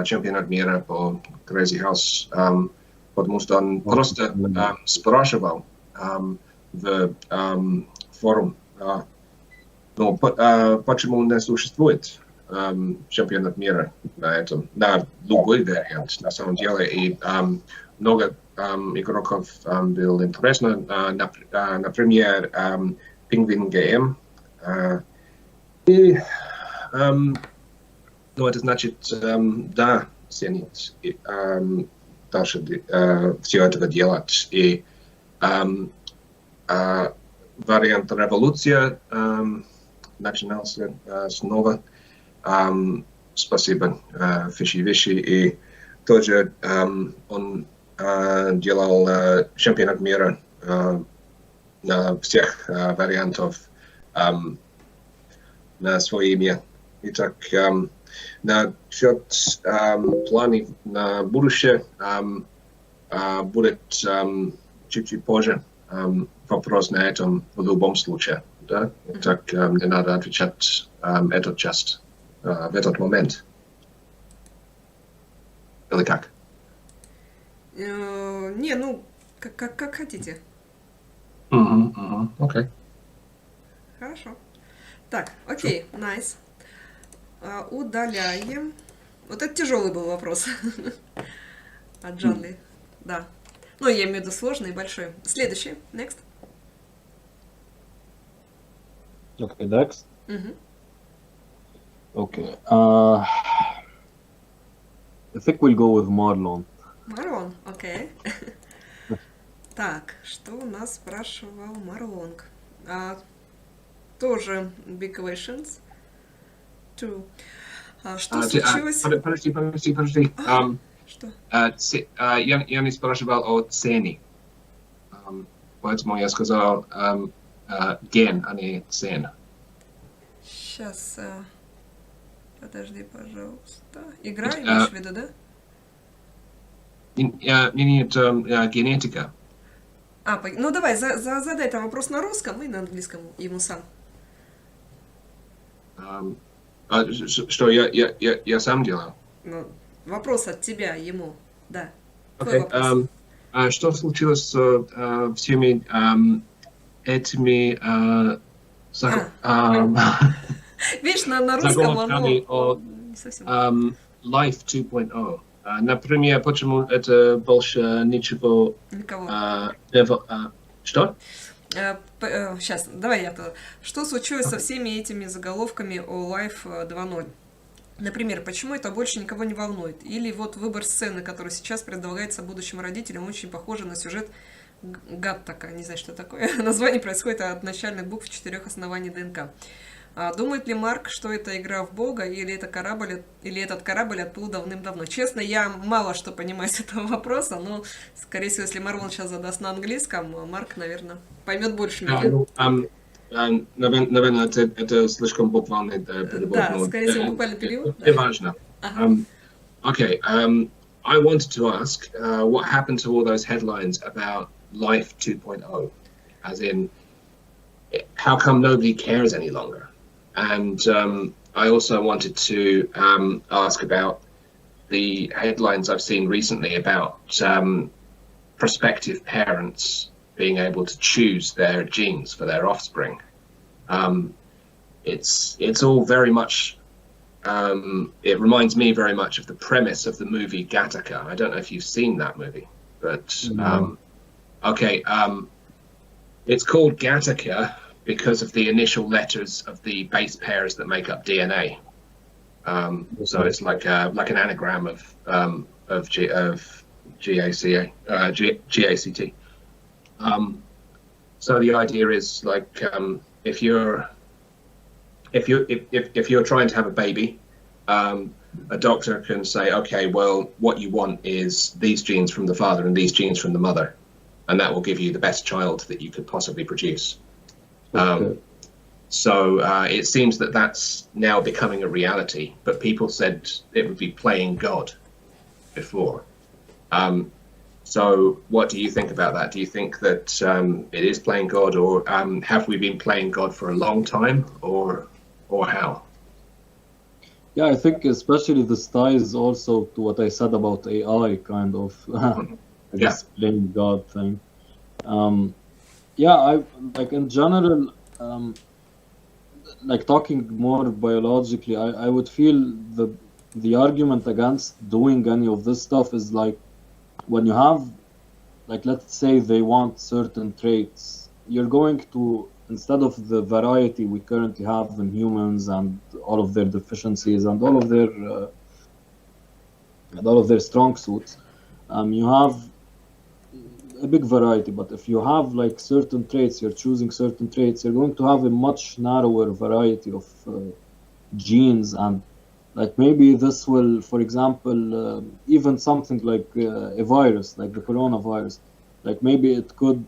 чемпионат мира по Crazyhouse, потому что он просто спрашивал в форум, но почему не существует чемпионат мира на любой вариант, на самом деле, и много игроков было интересно, например, Penguin GM, и ну, это значит, да, ценить дальше все это делать, и вариант революция начинался снова. Спасибо, Fishy Vishy, и тоже он делал чемпионат мира на всех вариантов на свое имя. Итак, насчет планов на будущее будет чуть-чуть позже вопрос на этом в любом случае. Да? Так не надо отвечать этот час, в этот момент. Или как? Не, ну, как хотите. Окей. Хорошо. Так, окей, nice. Удаляем. Вот это тяжелый был вопрос от Джанли. Да. Ну, я имею в виду сложный и большой. Следующий. Next. Okay, next. Мгм. Okay. I think we'll go with Marlon. Марлон, окей. Так, что у нас спрашивал Марлонг? Тоже big questions. Two. Что случилось? Подожди. Что? Я не спрашивал о цене. Поэтому я сказал ген, а не цена. Сейчас. Подожди, пожалуйста. Игра, имеешь в виду, да? Нет, генетика. Ну давай, задай там вопрос на русском и на английском ему сам. Что я сам делал? Ну, вопрос от тебя ему, да. Твой Окей. вопрос. Что случилось с всеми этими Видишь, на русском оно заголовками о не совсем. Life 2.0? Например, почему это больше ничего... Никого. Что? Сейчас, давай я-то. Что случилось со всеми этими заголовками о Life 2.0? Например, почему это больше никого не волнует? Или вот выбор сцены, который сейчас предлагается будущим родителям, очень похожий на сюжет Гаттака. Не знаю, что такое. Название происходит от начальных букв 4 оснований ДНК. Думает ли Марк, что это игра в Бога, или этот корабль отплыл давным-давно? Честно, я мало что понимаю с этого вопроса, но, скорее всего, если Марвел сейчас задаст на английском, Марк, наверное, поймет больше меня. Наверное, это слишком буквальный перевод. Да, скорее всего, буквальный перевод. Неважно. Okay, I wanted to ask what happened to all those headlines about Life 2.0, as in, how come nobody cares any longer? And I also wanted to ask about the headlines I've seen recently about prospective parents being able to choose their genes for their offspring. It's all very much. It reminds me very much of the premise of the movie Gattaca. I don't know if you've seen that movie, but okay. It's called Gattaca because of the initial letters of the base pairs that make up DNA. So it's like an anagram of GACT. So the idea is like if you're trying to have a baby, a doctor can say, okay, well, what you want is these genes from the father and these genes from the mother, and that will give you the best child that you could possibly produce. So it seems that that's now becoming a reality, but people said it would be playing God before. So what do you think about that? Do you think that it is playing God, or have we been playing God for a long time, or how? Yeah, I think especially this ties also to what I said about AI, kind of, I guess, playing God thing. Yeah, I like in general, like talking more biologically, I would feel the argument against doing any of this stuff is like when you have, like, let's say they want certain traits, you're going to, instead of the variety we currently have in humans and all of their deficiencies and all of their strong suits, you have a big variety. But if you have like certain traits, you're choosing certain traits, you're going to have a much narrower variety of genes. And like maybe this will, for example, even something like a virus, like the coronavirus, like maybe it could,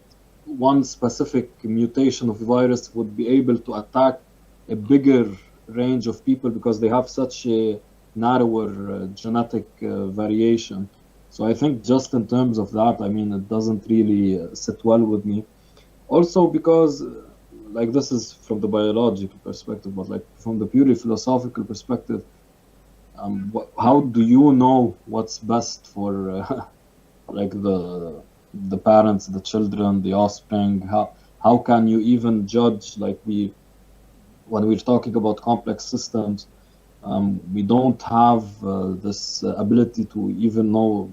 one specific mutation of the virus would be able to attack a bigger range of people because they have such a narrower genetic variation. So I think just in terms of that, I mean, it doesn't really sit well with me. Also because, like, this is from the biological perspective, but like from the purely philosophical perspective, how do you know what's best for like the parents, the children, the offspring? How can you even judge? Like when we're talking about complex systems, we don't have this ability to even know,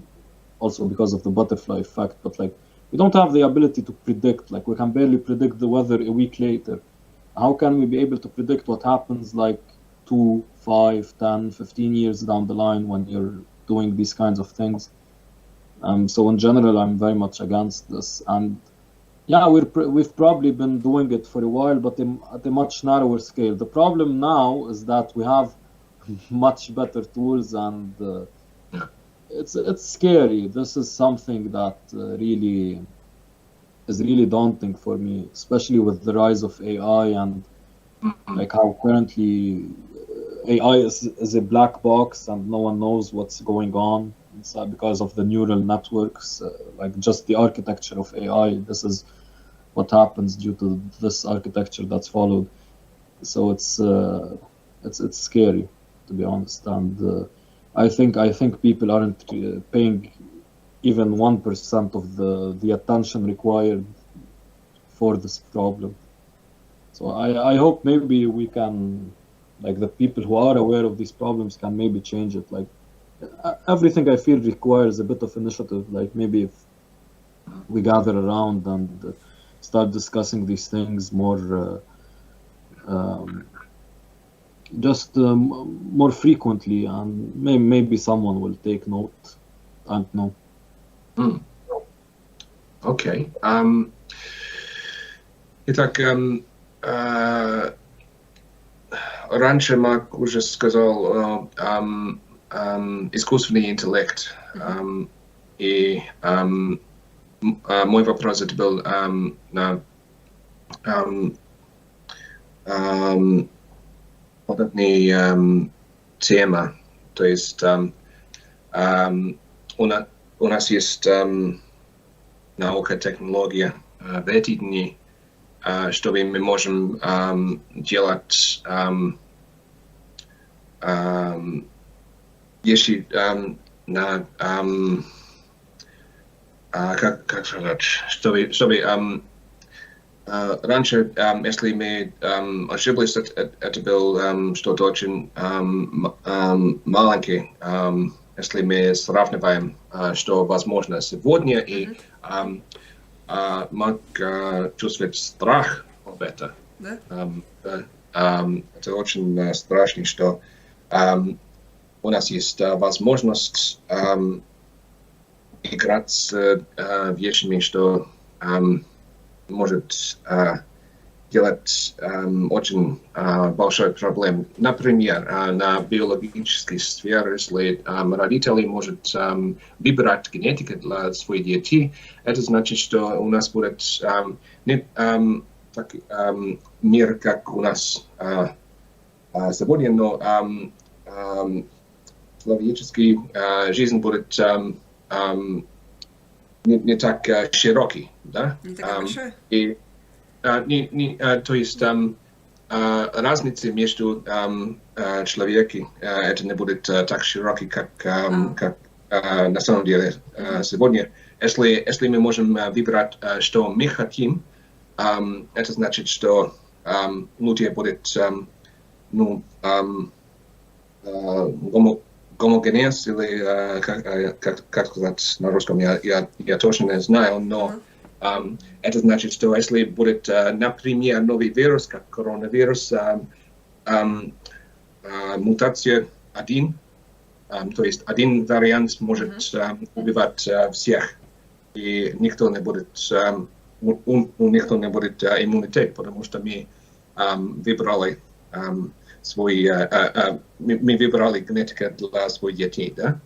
also because of the butterfly effect, but like we don't have the ability to predict, like we can barely predict the weather a week later. How can we be able to predict what happens like 2, 5, 10, 15 years down the line when you're doing these kinds of things? So in general, I'm very much against this. And yeah, we've probably been doing it for a while, but at a much narrower scale. The problem now is that we have much better tools, and it's scary. This is something that really is really daunting for me, especially with the rise of AI and like how currently AI is a black box and no one knows what's going on inside because of the neural networks, like just the architecture of AI. This is what happens due to this architecture that's followed. So it's scary, to be honest. And I think people aren't paying even 1% of the attention required for this problem. So I hope maybe we can, like the people who are aware of these problems can maybe change it. Like everything I feel requires a bit of initiative. Like maybe if we gather around and start discussing these things more, just more frequently, and maybe someone will take note. I don't know. Окей. Итак, раньше Марк уже сказал искусственный интеллект. И мой вопрос это был на подобная тема. То есть у нас есть наука, технология в эти дни, чтобы мы можем делать вещи на как сказать, чтобы раньше, если мы ошиблись, это был что-то очень маленькое, если мы сравниваем, что возможно сегодня, и Марк чувствует страх об этом. Да? Это очень страшно, что у нас есть возможность играть с вещами, что может делать очень большой проблем. Например, на биологической сфере, если родители могут выбирать генетику для своих детей, это значит, что у нас будет не так, мир, как у нас сегодня, но человеческая жизнь будет не так широкий, да? Не такая большая? И то есть разница между человеком это не будет так широкий, как на самом деле сегодня. Если мы можем выбирать, что мы хотим, это значит, что люди будут гомогенез, или как сказать на русском, я точно не знаю, но это значит, что если будет, например, новый вирус, как коронавирус, мутация один, то есть один вариант может убивать всех, и никто не будет, у никто не будет иммунитет, потому что мы выбрали мы выбрали генетику для своих детей, да?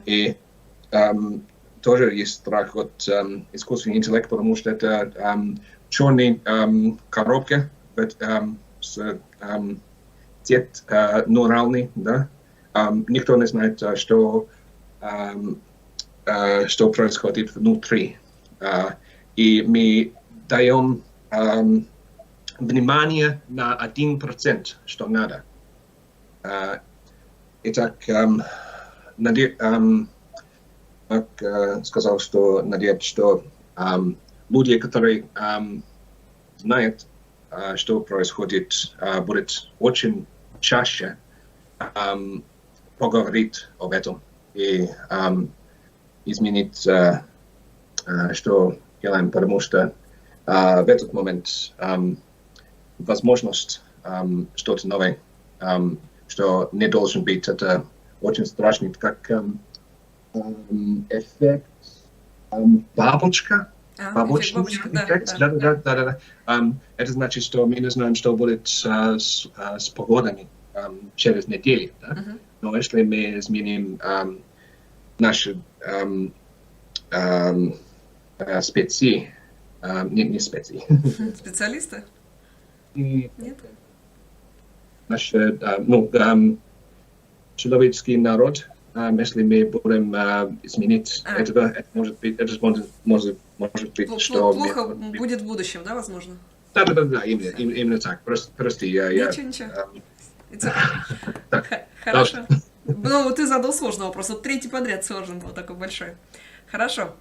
И тоже есть страх от искусственного интеллекта, потому что это черная коробка с цвет нормальный, да? Никто не знает, что происходит внутри. И мы даем внимание на 1%, что надо. Итак, Марк сказал, что надеюсь, что люди, которые знают что происходит, будет очень чаще поговорить об этом и изменить, что делаем, потому что в этот момент возможность что-то новое, что не должен быть, это очень страшный, как эффект бабочка. Эффект Бабочный бабочки, да, эффект. да. Да. Это значит, что мы не знаем, что будет с погодами через неделю. Да? Но если мы изменим наши специи, не специи, Специалисты? и Нет? наш человеческий народ, если мы будем изменить этого, это может быть, что Плохо будет в будущем, да, возможно? Да, именно так. Прости, я... Ничего. It's okay. Хорошо. Ну, ты задал сложный вопрос. Вот третий подряд сложный был, такой большой. Хорошо.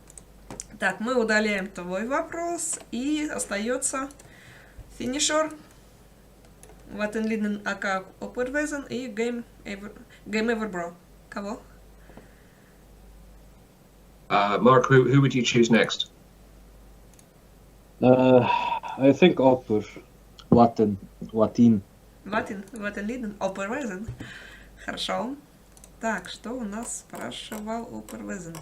Так, мы удаляем твой вопрос, и остается финишер. What in Liden АК Operwezen и Game Ever Bro. Кого? Mark, who would you choose next? I think Opper. Latin. What in Liden Operwezen. Хорошо. Так, что у нас спрашивал Operwezen?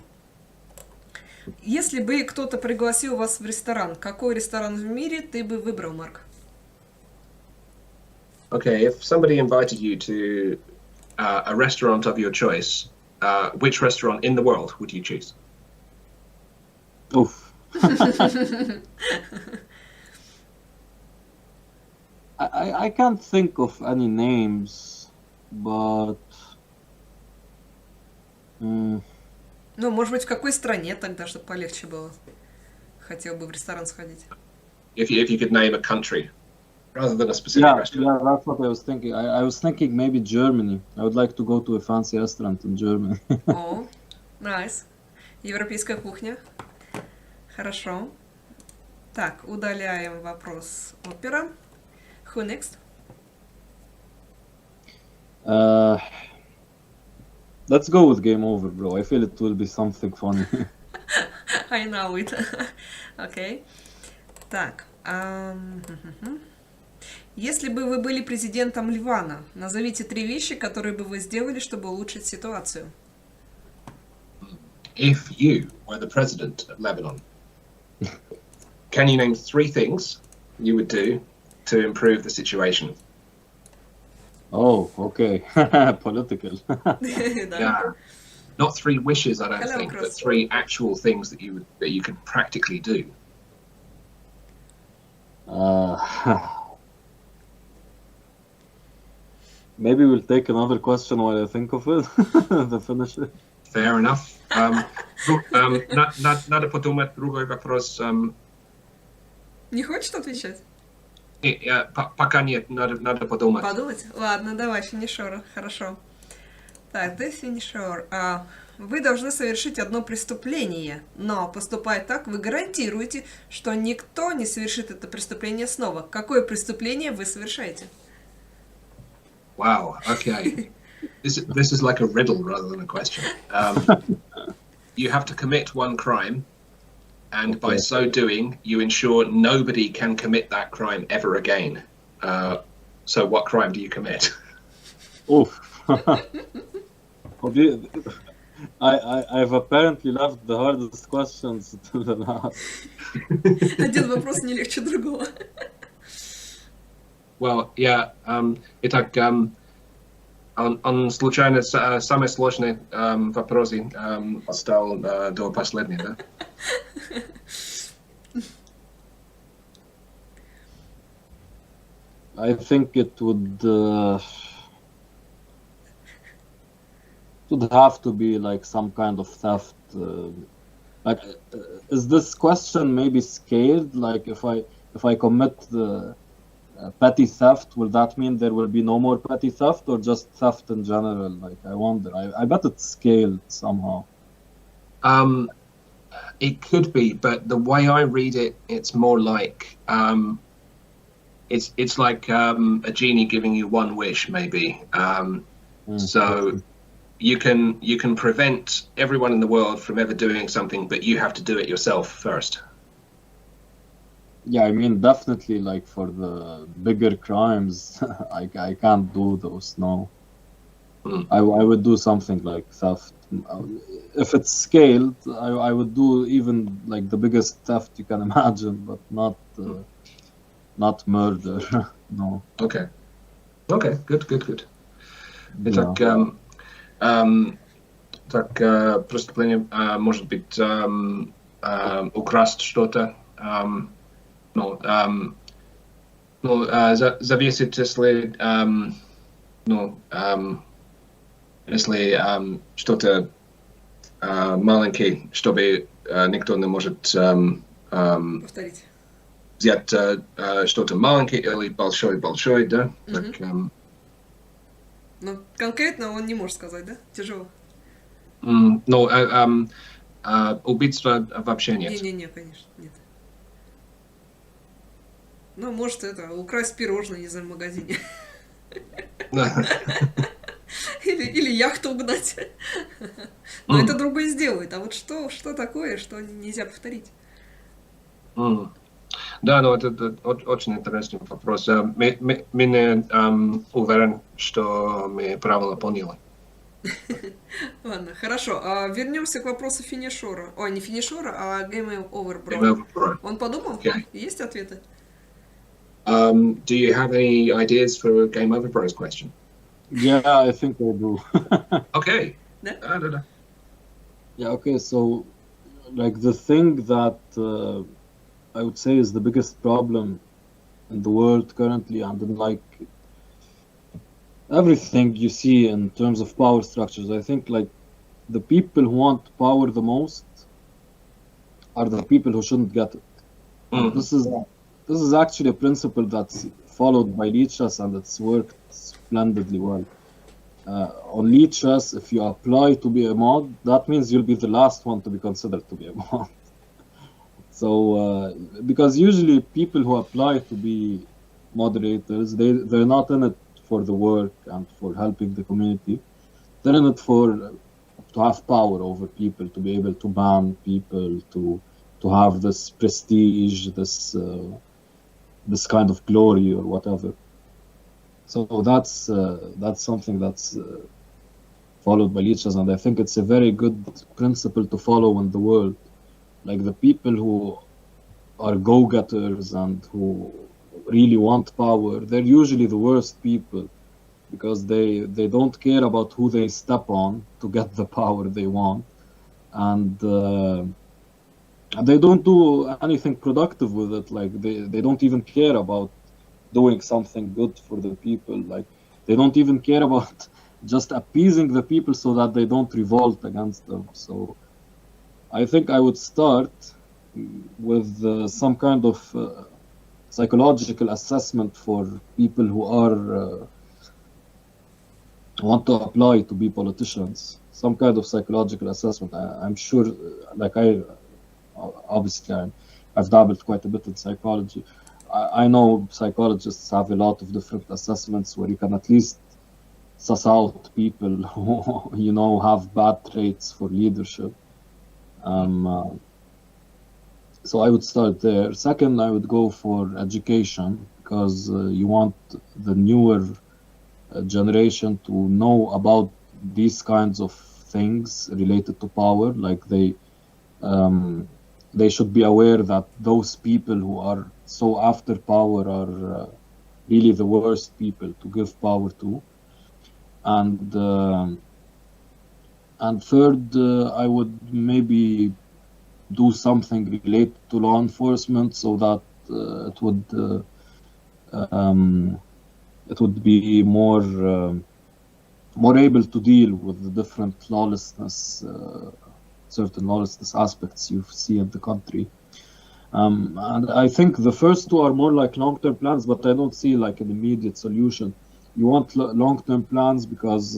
Если бы кто-то пригласил вас в ресторан, какой ресторан в мире ты бы выбрал, Марк? Okay, if somebody invited you to a restaurant of your choice, which restaurant in the world would you choose? Oof. I can't think of any names, but... Ну, может быть, в какой стране тогда, чтобы полегче было? Хотел бы в ресторан сходить. If you could name a country, rather than a specific restaurant. Yeah, that's what I was thinking. I was thinking maybe Germany. I would like to go to a fancy restaurant in Germany. О, nice. Европейская кухня. Хорошо. Так, удаляем вопрос опера. Who next? Let's go with Game Over, bro. I feel it will be something funny. I know it. Окей. Так. Если бы вы были президентом Ливана, назовите 3 вещи, которые бы вы сделали, чтобы улучшить ситуацию. If you were the president of Lebanon, can you name 3 things you would do to improve the situation? Oh, okay. Political. Да. Yeah. Not 3 wishes, I don't Hello, think, but Chris. 3 actual things that you could practically do. Maybe we'll take another question while I think of it. The finisher. Fair enough. Надо подумать, другой вопрос. Не хочешь отвечать? Пока нет, надо подумать. Подумать? Ладно, давай, финишер. Хорошо. Так, ты финишер. Вы должны совершить одно преступление, но поступая так, вы гарантируете, что никто не совершит это преступление снова. Какое преступление вы совершаете? Wow, okay. This is like a riddle rather than a question. You have to commit one crime, and by so doing, you ensure nobody can commit that crime ever again. So what crime do you commit? Oof. I've apparently left the hardest questions to the last. Один вопрос не легче другого. Well, yeah. Итак, он случайно самый сложный вопрос остал до последнего, да? I think it would have to be like some kind of theft. Is this question maybe scaled? Like if I commit the petty theft, will that mean there will be no more petty theft, or just theft in general? Like I wonder. I bet it's scaled somehow. It could be, but the way I read it, it's more like it's like a genie giving you one wish, maybe. So you can prevent everyone in the world from ever doing something, but you have to do it yourself first. Yeah, I mean, definitely, like for the bigger crimes, I can't do those. No, I would do something like theft. If it's scaled, I would do even like the biggest theft you can imagine, but not murder. No. Okay, good. Yeah. Так, преступление может быть украсть что-то, зависит, если, если что-то маленькое, чтобы никто не может Повторить. взять что-то маленькое или большой, да? Так, Но конкретно он не может сказать, да? Тяжело. Убийства вообще нет. Не, конечно, нет. Ну, может, это, украсть пирожное, не знаю, в магазине. Или яхту угнать. Но это другой сделает. А вот что такое, что нельзя повторить? Да, ну это очень интересный вопрос. Меня уверен, что мы правильно поняли. Ладно, хорошо. Вернемся к вопросу финишера. Ой, не финишера, а Game Over Bro. Game Over Bro. Он подумал? Okay. Есть ответы? Do you have any ideas for Game Over Bro's question? Yeah, I think I do. Okay. Да? Yeah, okay, so like the thing that I would say is the biggest problem in the world currently, and in like everything you see in terms of power structures, I think like the people who want power the most are the people who shouldn't get it. This is actually a principle that's followed by Lichess, and it's worked splendidly well. On Lichess, if you apply to be a mod, that means you'll be the last one to be considered to be a mod. So, because usually people who apply to be moderators, they're not in it for the work and for helping the community. They're in it to have power over people, to be able to ban people, to have this prestige, this kind of glory or whatever. So that's something that's followed by Lichess, and I think it's a very good principle to follow in the world. Like the people who are go-getters and who really want power, they're usually the worst people, because they don't care about who they step on to get the power they want, and they don't do anything productive with it. Like they don't even care about doing something good for the people. Like they don't even care about just appeasing the people so that they don't revolt against them. So I think I would start with some kind of psychological assessment for people who want to apply to be politicians. Some kind of psychological assessment. I'm sure, like I've dabbled quite a bit in psychology. I know psychologists have a lot of different assessments where you can at least suss out people who, have bad traits for leadership. So I would start there. Second, I would go for education, because you want the newer generation to know about these kinds of things related to power. Like they should be aware that those people who are so after power are really the worst people to give power to. And third, I would maybe do something related to law enforcement, so that it would be more able to deal with the different lawlessness, certain lawlessness aspects you see in the country. And I think the first two are more like long-term plans, but I don't see like an immediate solution. You want long-term plans because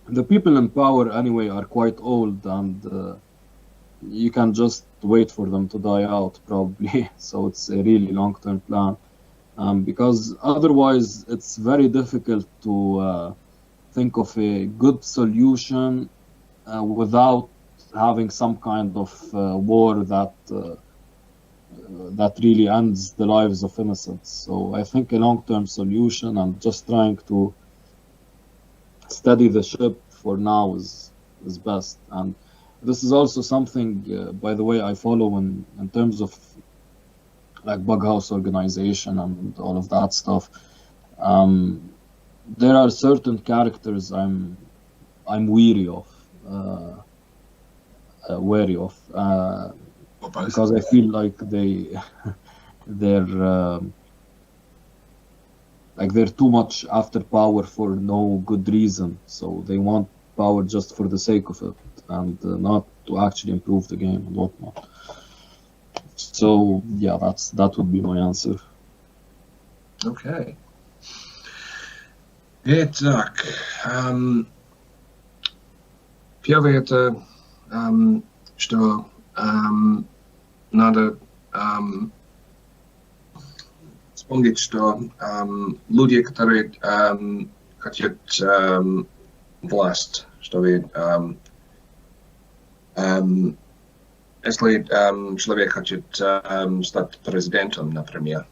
the people in power anyway are quite old, and you can just wait for them to die out probably. So it's a really long-term plan. because otherwise it's very difficult to think of a good solution without having some kind of war that really ends the lives of innocents. So I think a long-term solution and just trying to steady the ship for now is best. And this is also something, by the way, I follow in terms of like bughouse organization and all of that stuff. There are certain characters I'm wary of, because I feel like they're too much after power for no good reason. So they want power just for the sake of it and not to actually improve the game and whatnot. So yeah, that would be my answer. Okay. Итак, первое это, что надо вспомнить, что люди, которые хотят власть, чтобы если человек хочет стать президентом, например,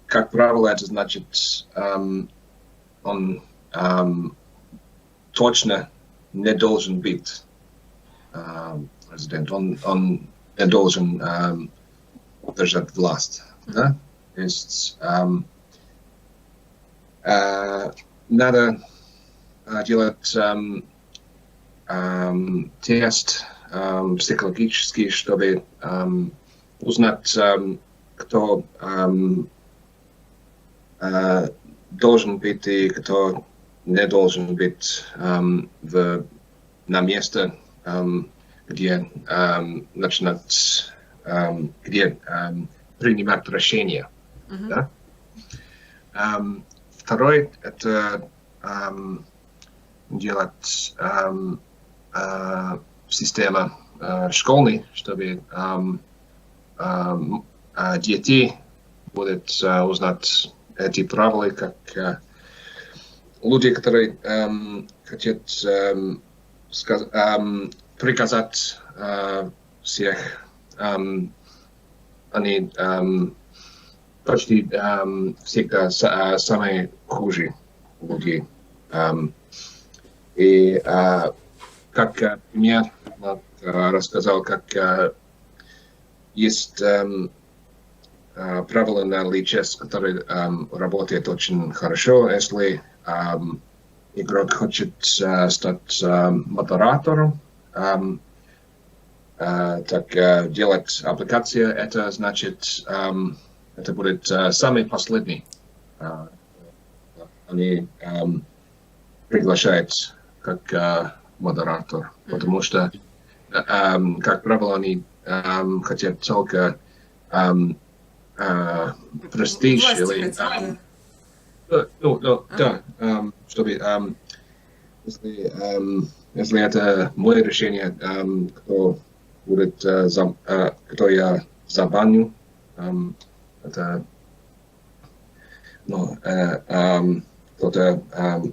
как правило, это значит, он точно не должен быть президент, он не должен держать власть. Да? То есть надо делать тест психологический, чтобы узнать, кто должен быть и кто не должен быть на месте, где начинать, где принимать решения. Да? Второй – это делать систему школьной, чтобы дети будут узнать эти правила, как люди, которые хотят приказать всех, они почти всегда самые хуже люди. И как пример рассказал, как есть правила на личес, которые работают очень хорошо, если игрок хочет стать модератором, так делать аппликацию, это значит, это будет самый последний. Они приглашают как модератор, потому что, как правило, они хотят только престиж или да, чтобы если это мое решение, кто будет кто я забаню, это кто-то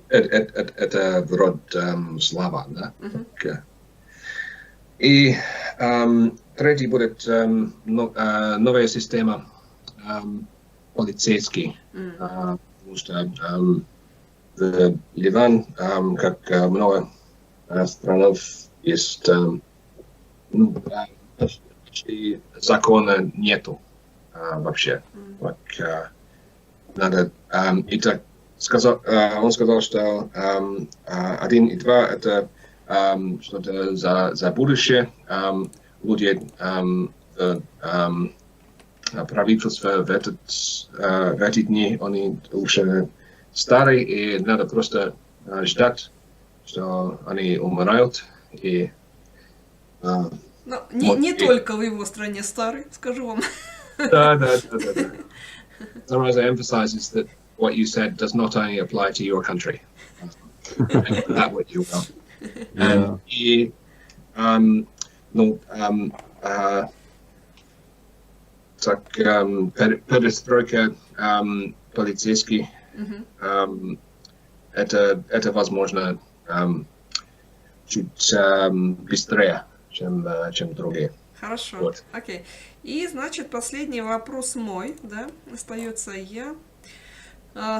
это вроде слава, да? И третий будет новая система полицейский, потому что в Ливан, как много стран, есть почти закона нету вообще. Надо и так он сказал, что 1 и 2 это что-то за будущее. Люди правительство в эти дни, они уже старые, и надо просто ждать, что они умирают. И, не только в его стране старый, скажу вам. Да. Zaraza emphasizes that what you said does not only apply to your country. That would you well. И так, перестройка полицейский, это возможно чуть быстрее, чем другие. Хорошо, Вот. окей. И, значит, последний вопрос мой, да, остается я.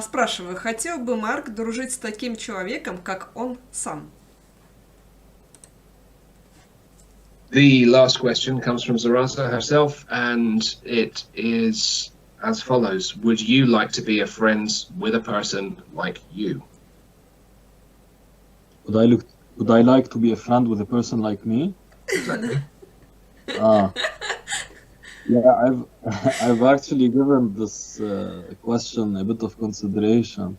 Спрашиваю, хотел бы Марк дружить с таким человеком, как он сам? The last question comes from Zaraza herself, and it is as follows. Would you like to be a friends with a person like you? Would I like to be a friend with a person like me? Exactly. Yeah, I've actually given this question a bit of consideration.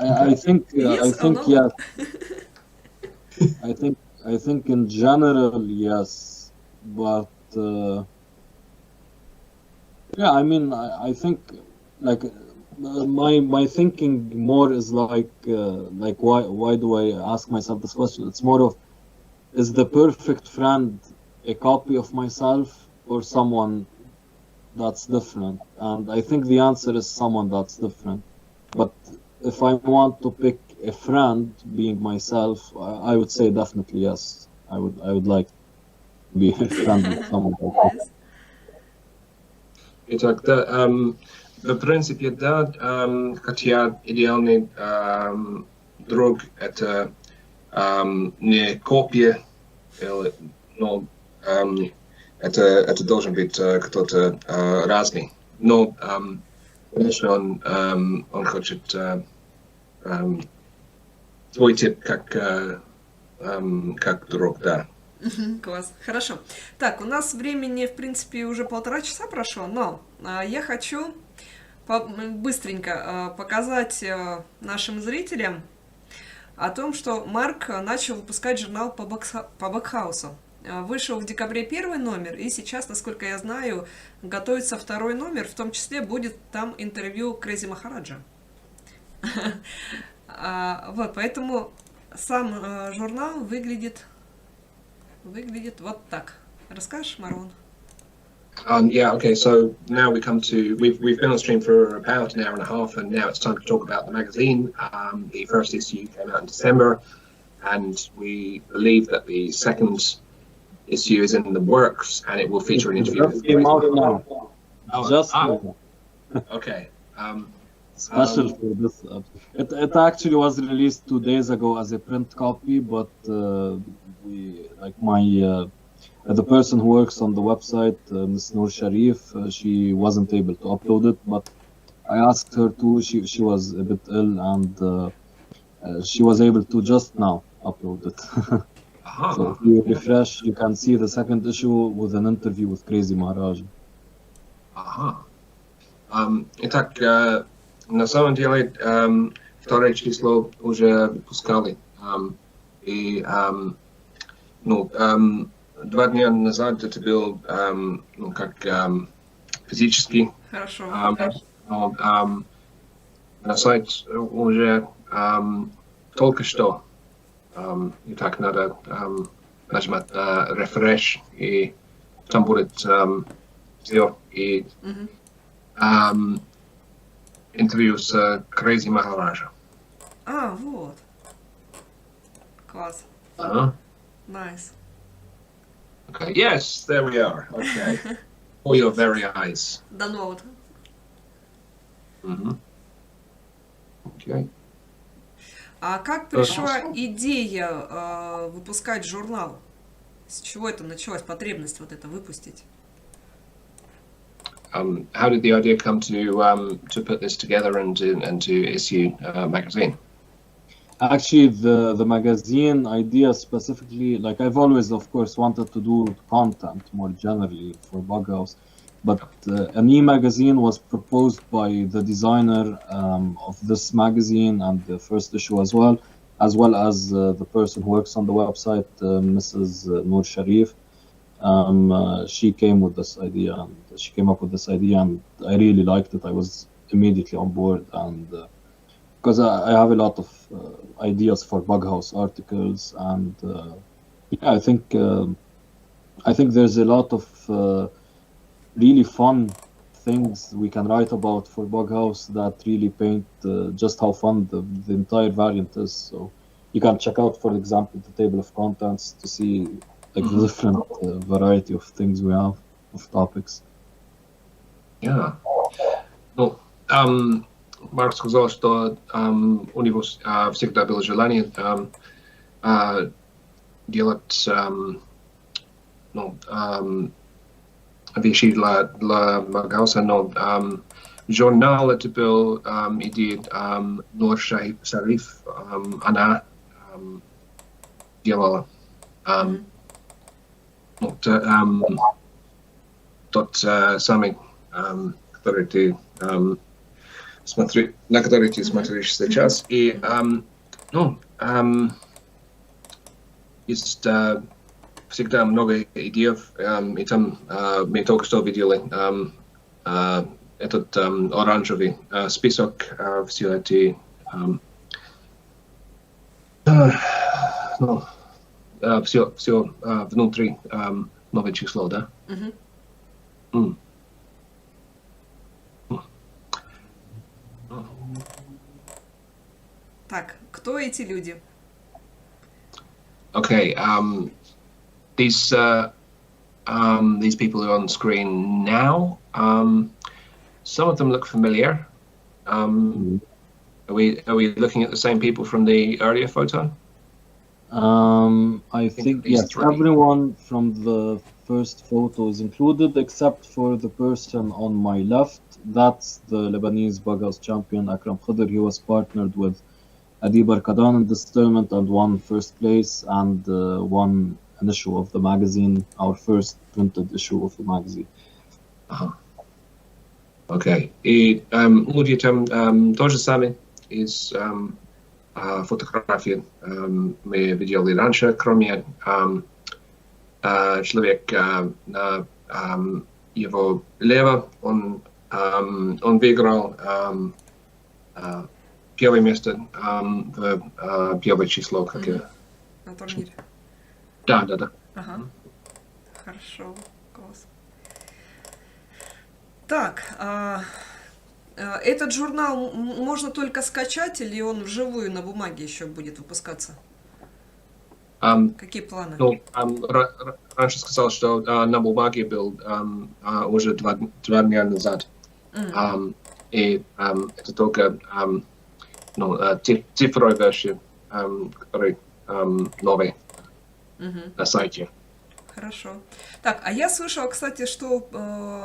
I think Yes or no? yes. I think in general yes, but yeah, I mean I think like my thinking more is like why do I ask myself this question? It's more of, is the perfect friend a copy of myself or someone that's different? And I think the answer is someone that's different. But if I want to pick a friend being myself, I would say definitely yes. I would like to be a friend with someone like that. Yes. Итак, да, в принципе, да, хотя идеальный друг это не копия, но это должен быть кто-то разный. Но, конечно, он хочет твой тип как друг, да. Класс, хорошо. Так, у нас времени, в принципе, уже 1,5 часа прошло, но я хочу быстренько показать нашим зрителям о том, что Марк начал выпускать журнал по бughouse. Вышел в декабре 1 номер, и сейчас, насколько я знаю, готовится 2 номер, в том числе будет там интервью Crazy Махараджа. Вот, поэтому сам журнал выглядит вот так. Расскажешь, Марон? Yeah, okay, so now we come to, we've been on stream for about an hour and a half, and now it's time to talk about the magazine. The first issue came out in December, and we believe that the second issue is in the works, and it will feature an interview with Came out now. Okay. Special for this. It actually was released 2 days ago as a print copy, but the person who works on the website, Ms. Noor Sharif, she wasn't able to upload it, but I asked her to. She was a bit ill, and she was able to just now upload it. So if you refresh, you can see the second issue with an interview with Crazy Maharaj. Итак, на самом деле, второе число уже выпускали. И, 2 дня назад это был, физически. Хорошо. Но на сайт уже только что. Итак, надо нажимать на refresh, и там будет все. И интервью с Crazy Maharaja. Вот. Класс. Nice. Okay. Yes, there we are. Okay. For your very eyes. Download. Okay. А как пришла идея выпускать журнал? С чего это началась потребность вот это выпустить? How did the idea come to put this together and to issue a magazine? Actually, the magazine idea specifically, like I've always, of course, wanted to do content more generally for Bughouse, but an e-magazine was proposed by the designer of this magazine and the first issue as well as the person who works on the website, Mrs. Noor Sharif. She came with this idea, and she came up with this idea, and I really liked it. I was immediately on board, and because I have a lot of ideas for Bughouse articles, and yeah, I think there's a lot of really fun things we can write about for Bughouse that really paint just how fun the entire variant is. So you can check out, for example, the table of contents to see like the different variety of things we have, of topics. Yeah. Ну, Марк сказал, что у него всегда было желание делать вещи для Богауса, но журнал это был идея Нур Шариф, она делала. Тот самый, который ты на который ты смотришь сейчас. И есть всегда много идей, и там мы только что видели этот оранжевый список, все эти все внутри новое число, да? Так, кто эти люди? Okay, these people are on screen now. Some of them look familiar. Are we looking at the same people from the earlier photo? I think yes, everyone from the first photo is included except for the person on my left. That's the Lebanese Bughouse champion Akram Khadr. He was partnered with Adib Arkadan in this tournament and won first place and won an issue of the magazine, our first printed issue of the magazine. Okay. И люди там тоже сами из фотографии мы видели раньше, кроме человека на его лево, он выиграл первое место в первое число. Как На турнире. Да. Ага. Хорошо, класс. Так, этот журнал можно только скачать или он вживую на бумаге еще будет выпускаться? Какие планы? Ну, раньше сказал, что на бумаге был уже два дня назад. И это только цифровая версия, которая новая на сайте. Хорошо. Так, а я слышала, кстати, что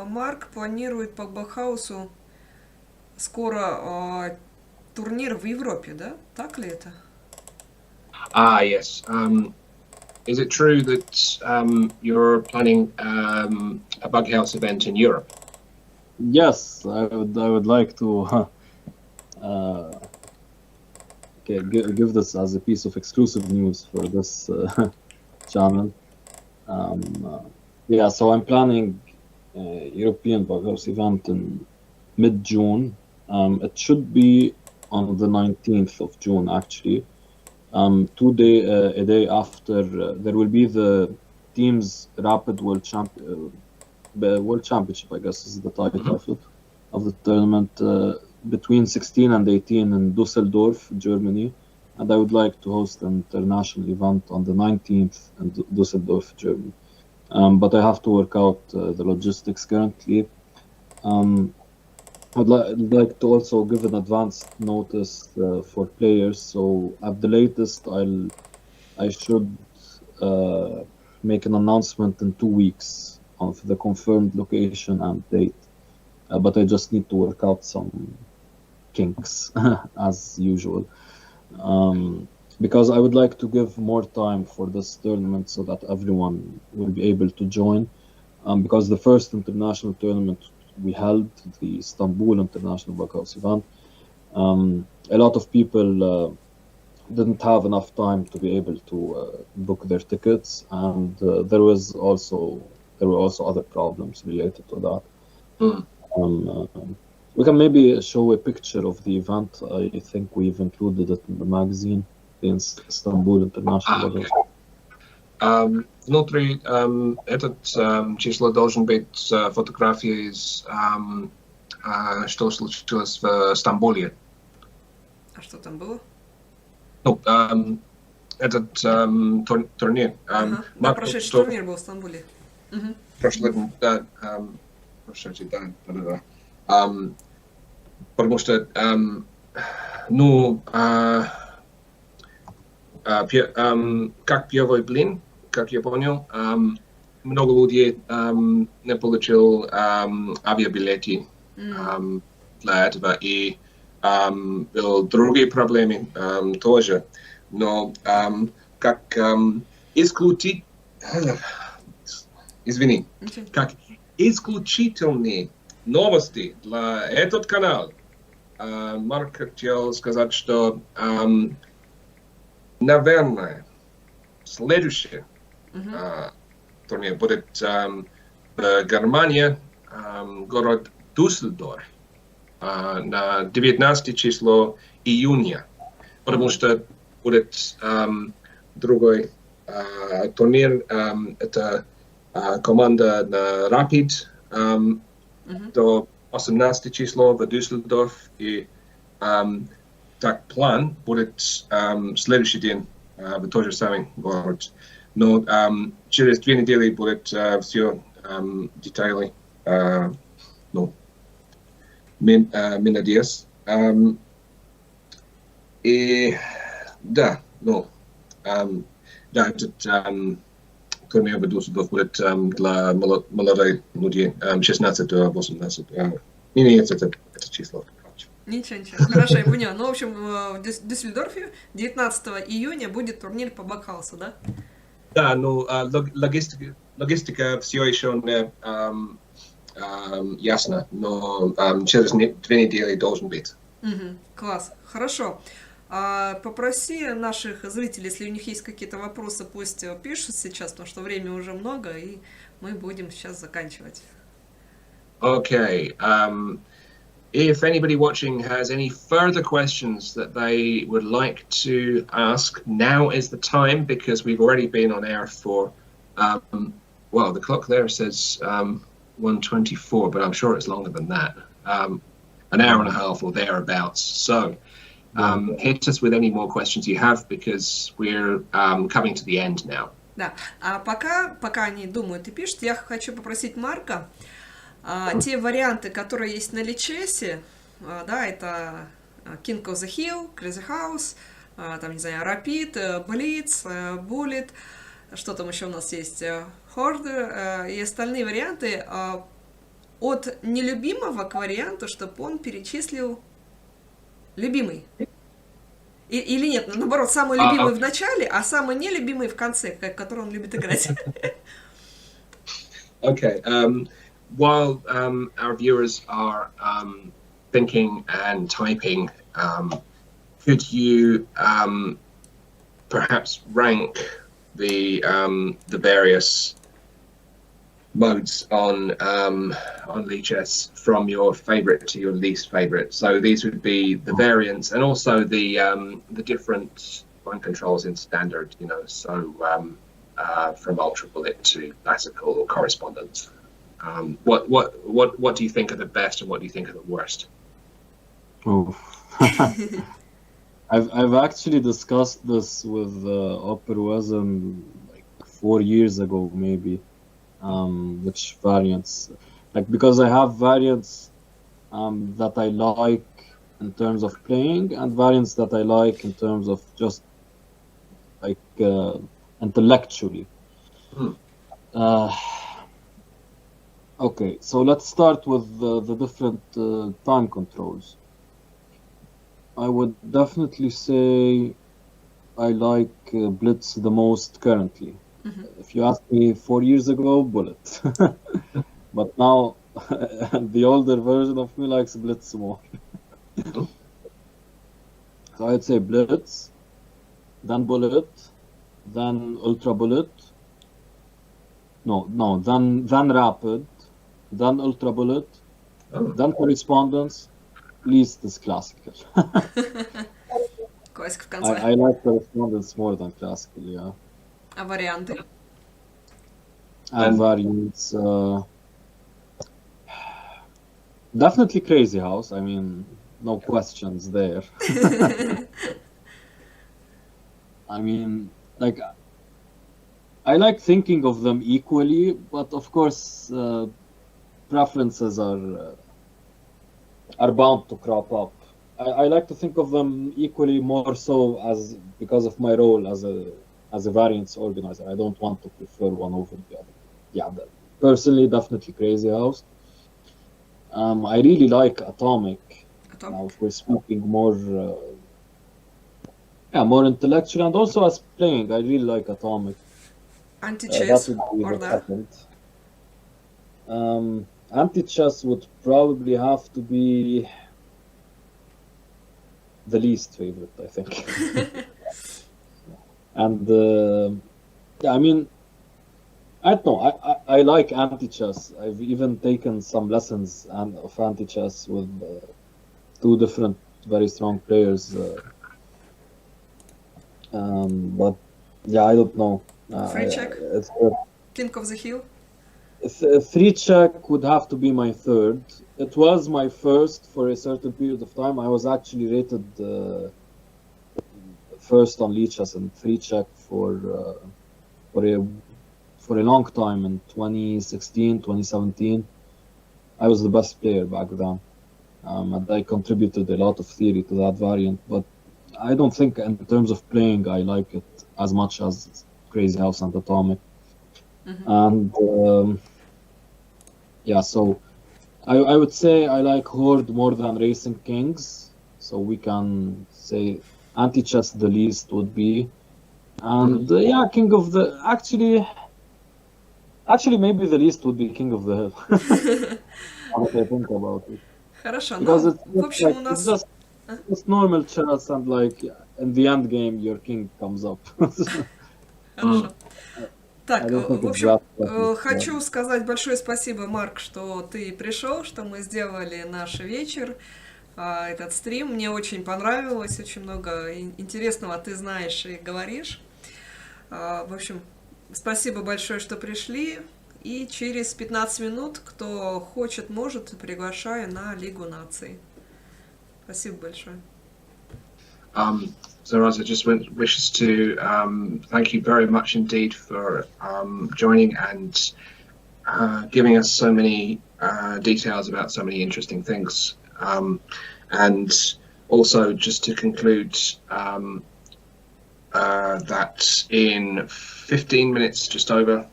Марк планирует по Бughouse скоро турнир в Европе, да? Так ли это? Yes. Is it true that you're planning a Bughouse event in Europe? Yes, I would like to give this as a piece of exclusive news for this channel. So I'm planning a European Bughouse event in mid-June. It should be on the 19th of June, actually. A day after, there will be the team's Rapid World Championship, I guess is the title of the tournament, between 16 and 18 in Düsseldorf, Germany. And I would like to host an international event on the 19th in Düsseldorf, Germany. But I have to work out the logistics currently. I'd like to also give an advanced notice for players. So at the latest, I should make an announcement in 2 weeks of the confirmed location and date. But I just need to work out some kinks as usual. Because I would like to give more time for this tournament so that everyone will be able to join. Because the first international tournament we held, the Istanbul International Bughouse event, a lot of people didn't have enough time to be able to book their tickets, and there were also other problems related to that. We can maybe show a picture of the event. I think we've included it in the magazine, the Istanbul International Bughouse. Внутри этот число должен быть фотография из что случилось в Стамбуле. А что там было? Ну, этот турнир. Ага. Да, прошедший турнир был в Стамбуле. Угу. Прошлый, да, прошедший, да. Потому что, как первый блин, как я понял, много людей не получил авиабилеты для этого, и были другие проблемы тоже. Но как исключить, извини, как исключительные новости для этот канал, Марк хотел сказать, что, наверное, следующий турнир будет в Германии, город Дюссельдорф, на 19 число июня, потому что будет другой турнир, это команда на Rapid, до 18 число в Дюссельдорф, и так план будет следующий день в тот же самый город. Но через 2 недели будет все детали, мы надеемся. И да, этот турнир в Дюссельдорф будет для молодых людей 16-18. Не это число. Ничего. Хорошо, я поняла. Ну, в общем, в Дюссельдорфе 19 июня будет турнир по бакхаусу, да? Да, ну, логистика все еще не ясна, но через 2 недели должен быть. Класс, хорошо. Попроси наших зрителей, если у них есть какие-то вопросы, пусть пишут сейчас, потому что времени уже много, и мы будем сейчас заканчивать. Okay. If anybody watching has any further questions that they would like to ask, now is the time, because we've already been on air for, well, the clock there says 1:24, but I'm sure it's longer than that. An hour and a half or thereabouts. So hit us with any more questions you have, because we're coming to the end now. Да, а пока они думают и пишут, я хочу попросить Марка, те варианты, которые есть на Личесе, да, это King of the Hill, Crazyhouse, там, не знаю, Rapid, Blitz, Bullet, что там еще у нас есть, Horde, и остальные варианты, от нелюбимого к варианту, чтобы он перечислил любимый. Или нет, наоборот, самый любимый в начале, а самый нелюбимый в конце, который он любит играть. Okay. While our viewers are thinking and typing, could you perhaps rank the various modes on Lichess from your favorite to your least favorite? So these would be the variants and also the different line controls in standard. You know, so from ultra bullet to classical or correspondence. What do you think are the best and what do you think are the worst? Oh. I've actually discussed this with Operuazem like 4 years ago, maybe. Which variants, like, because I have variants that I like in terms of playing and variants that I like in terms of just like intellectually. Okay, so let's start with the different time controls. I would definitely say I like Blitz the most currently. If you asked me 4 years ago, Bullet. But now, the older version of me likes Blitz more. So I'd say Blitz, then Bullet, then Ultra Bullet. Then Rapid, then Ultra Bullet, then Correspondence, least is Classical. Классика в конце. I like Correspondence more than Classical, yeah. А варианты? And variants. Definitely Crazyhouse. I mean, no questions there. I mean, like, I like thinking of them equally, but of course, preferences are bound to crop up. I like to think of them equally, more so as because of my role as a variants organizer. I don't want to prefer one over the other. Yeah, personally, definitely Crazyhouse. I really like Atomic. Now, if we're speaking more, more intellectual, and also as playing, I really like Atomic. Anti-chess That would be or the да? second. Anti-chess would probably have to be the least favorite, I think. And yeah, I mean, I don't know. I like anti-chess. I've even taken some lessons of anti-chess with two different very strong players. But yeah, I don't know. Free check? King of the Hill? Free check would have to be my third. It was my first for a certain period of time. I was actually rated first on Lichess and free check for a long time in 2016, 2017. I was the best player back then. And I contributed a lot of theory to that variant, but I don't think in terms of playing I like it as much as Crazyhouse and Atomic. And yeah, so I would say I like Horde more than Racing Kings. So we can say anti-chess the least would be. And yeah, King of the... Actually, maybe the least would be King of the Hill. Now that I think about it. Хорошо, Because ну, it's в общем, like, у нас... it's just normal chess, and like in the end game your king comes up. Хорошо. Так, I don't think в it's общем, that хочу сказать большое спасибо, Марк, что ты пришел, что мы сделали наш вечер, этот стрим. Мне очень понравилось, очень много интересного ты знаешь и говоришь. В общем, спасибо большое, что пришли. И через 15 минут, кто хочет, может, приглашаю на Лигу наций. Спасибо большое. Zaraza just wishes to thank you very much indeed for joining and giving us so many details about so many interesting things. And also just to conclude that in 15 minutes, just over,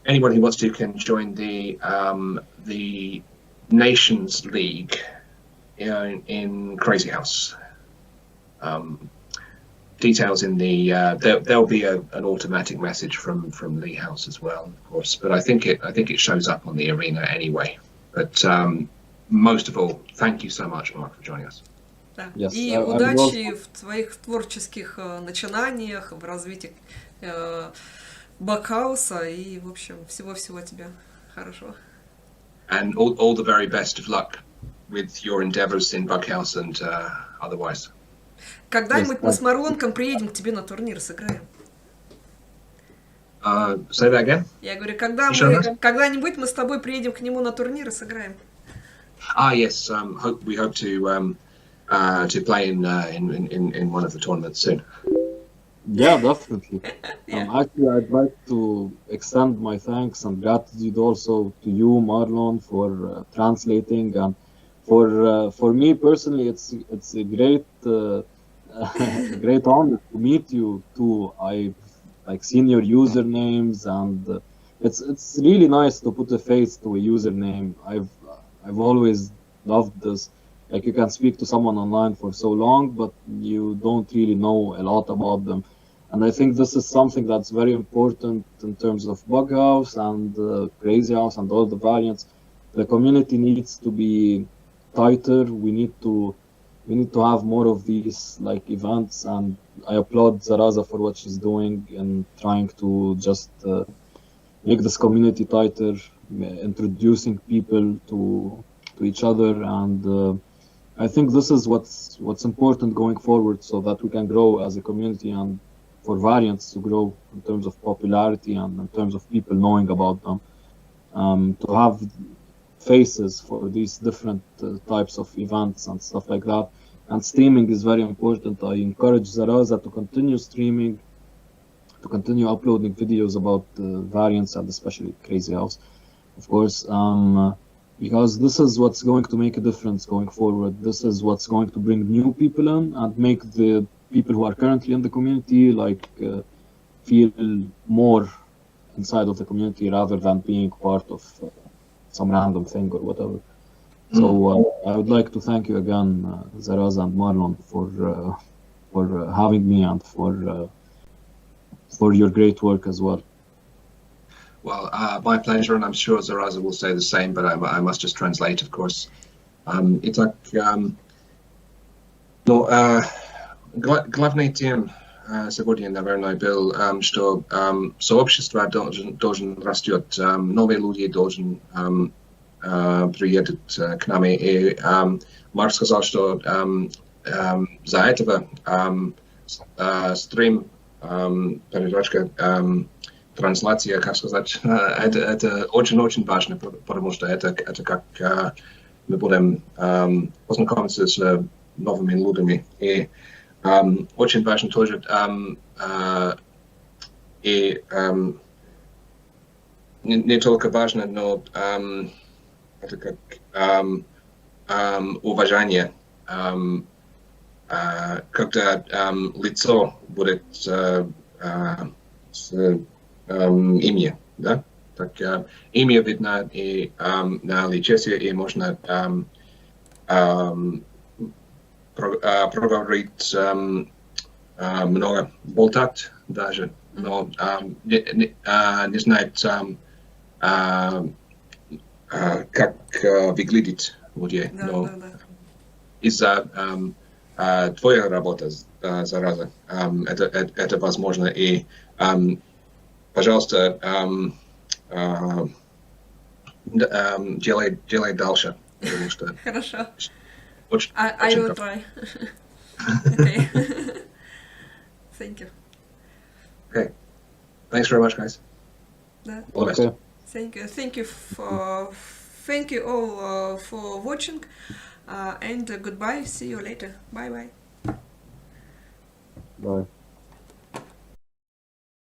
anyone who wants to can join the Nations League in Crazyhouse. Details in the there'll be an automatic message from Lee House as well, of course. But I think it shows up on the arena anyway. But most of all, thank you so much, Mark, for joining us. Да. Yes, И удачи в твоих творческих начинаниях, в развитии бакхауса и, в общем, всего-всего тебе хорошего. And all the very best of luck with your endeavors in Bughouse and otherwise. Когда-нибудь мы с Марлонком приедем к тебе на турнир, сыграем. Say that again? Я говорю, когда-нибудь мы с тобой приедем к нему на турнир и сыграем. Yes. We hope to play in one of the tournaments soon. Yeah, definitely. Yeah. Actually, I'd like to extend my thanks and gratitude also to you, Marlon, for translating, and for me personally, it's a great great honor to meet you too. I've like seen your usernames, and it's really nice to put a face to a username. I've always loved this. Like, you can speak to someone online for so long, but you don't really know a lot about them. And I think this is something that's very important in terms of Bughouse and Crazyhouse and all the variants. The community needs to be tighter. We need to have more of these like events, and I applaud Zaraza for what she's doing and trying to just make this community tighter, introducing people to each other, and I think this is what's important going forward, so that we can grow as a community and for variants to grow in terms of popularity and in terms of people knowing about them. To have faces for these different types of events and stuff like that. And streaming is very important. I encourage Zaraza to continue streaming, to continue uploading videos about variants and especially Crazyhouse, of course, because this is what's going to make a difference going forward. This is what's going to bring new people in and make the people who are currently in the community feel more inside of the community rather than being part of some random thing or whatever. So I would like to thank you again, Zaraza and Marlon, for having me and for your great work as well. Well, my pleasure, and I'm sure Zaraza will say the same, but I must just translate, of course. Итак, главной темой сегодня, наверное, был, что сообщество должен растет, новые люди должны приедут к нам. И Марк сказал, что за этого стрим, передача, трансляция, как сказать, это очень-очень важно, потому что это как мы будем познакомиться с новыми людьми. И очень важно тоже и не только важно, но это как уважение, когда лицо будет с имя, да? Так имя видно и на лице, и можно проговорить много, болтать даже, но не знает как выглядит людей. Но из-за твоей работы, Зараза, это возможно. И, пожалуйста, делай дальше. Потому что Хорошо. I will try. Okay. Thank you. Okay. Thanks very much, guys. All the best. Okay. Thank you all for watching, and goodbye. See you later. Bye bye. Bye.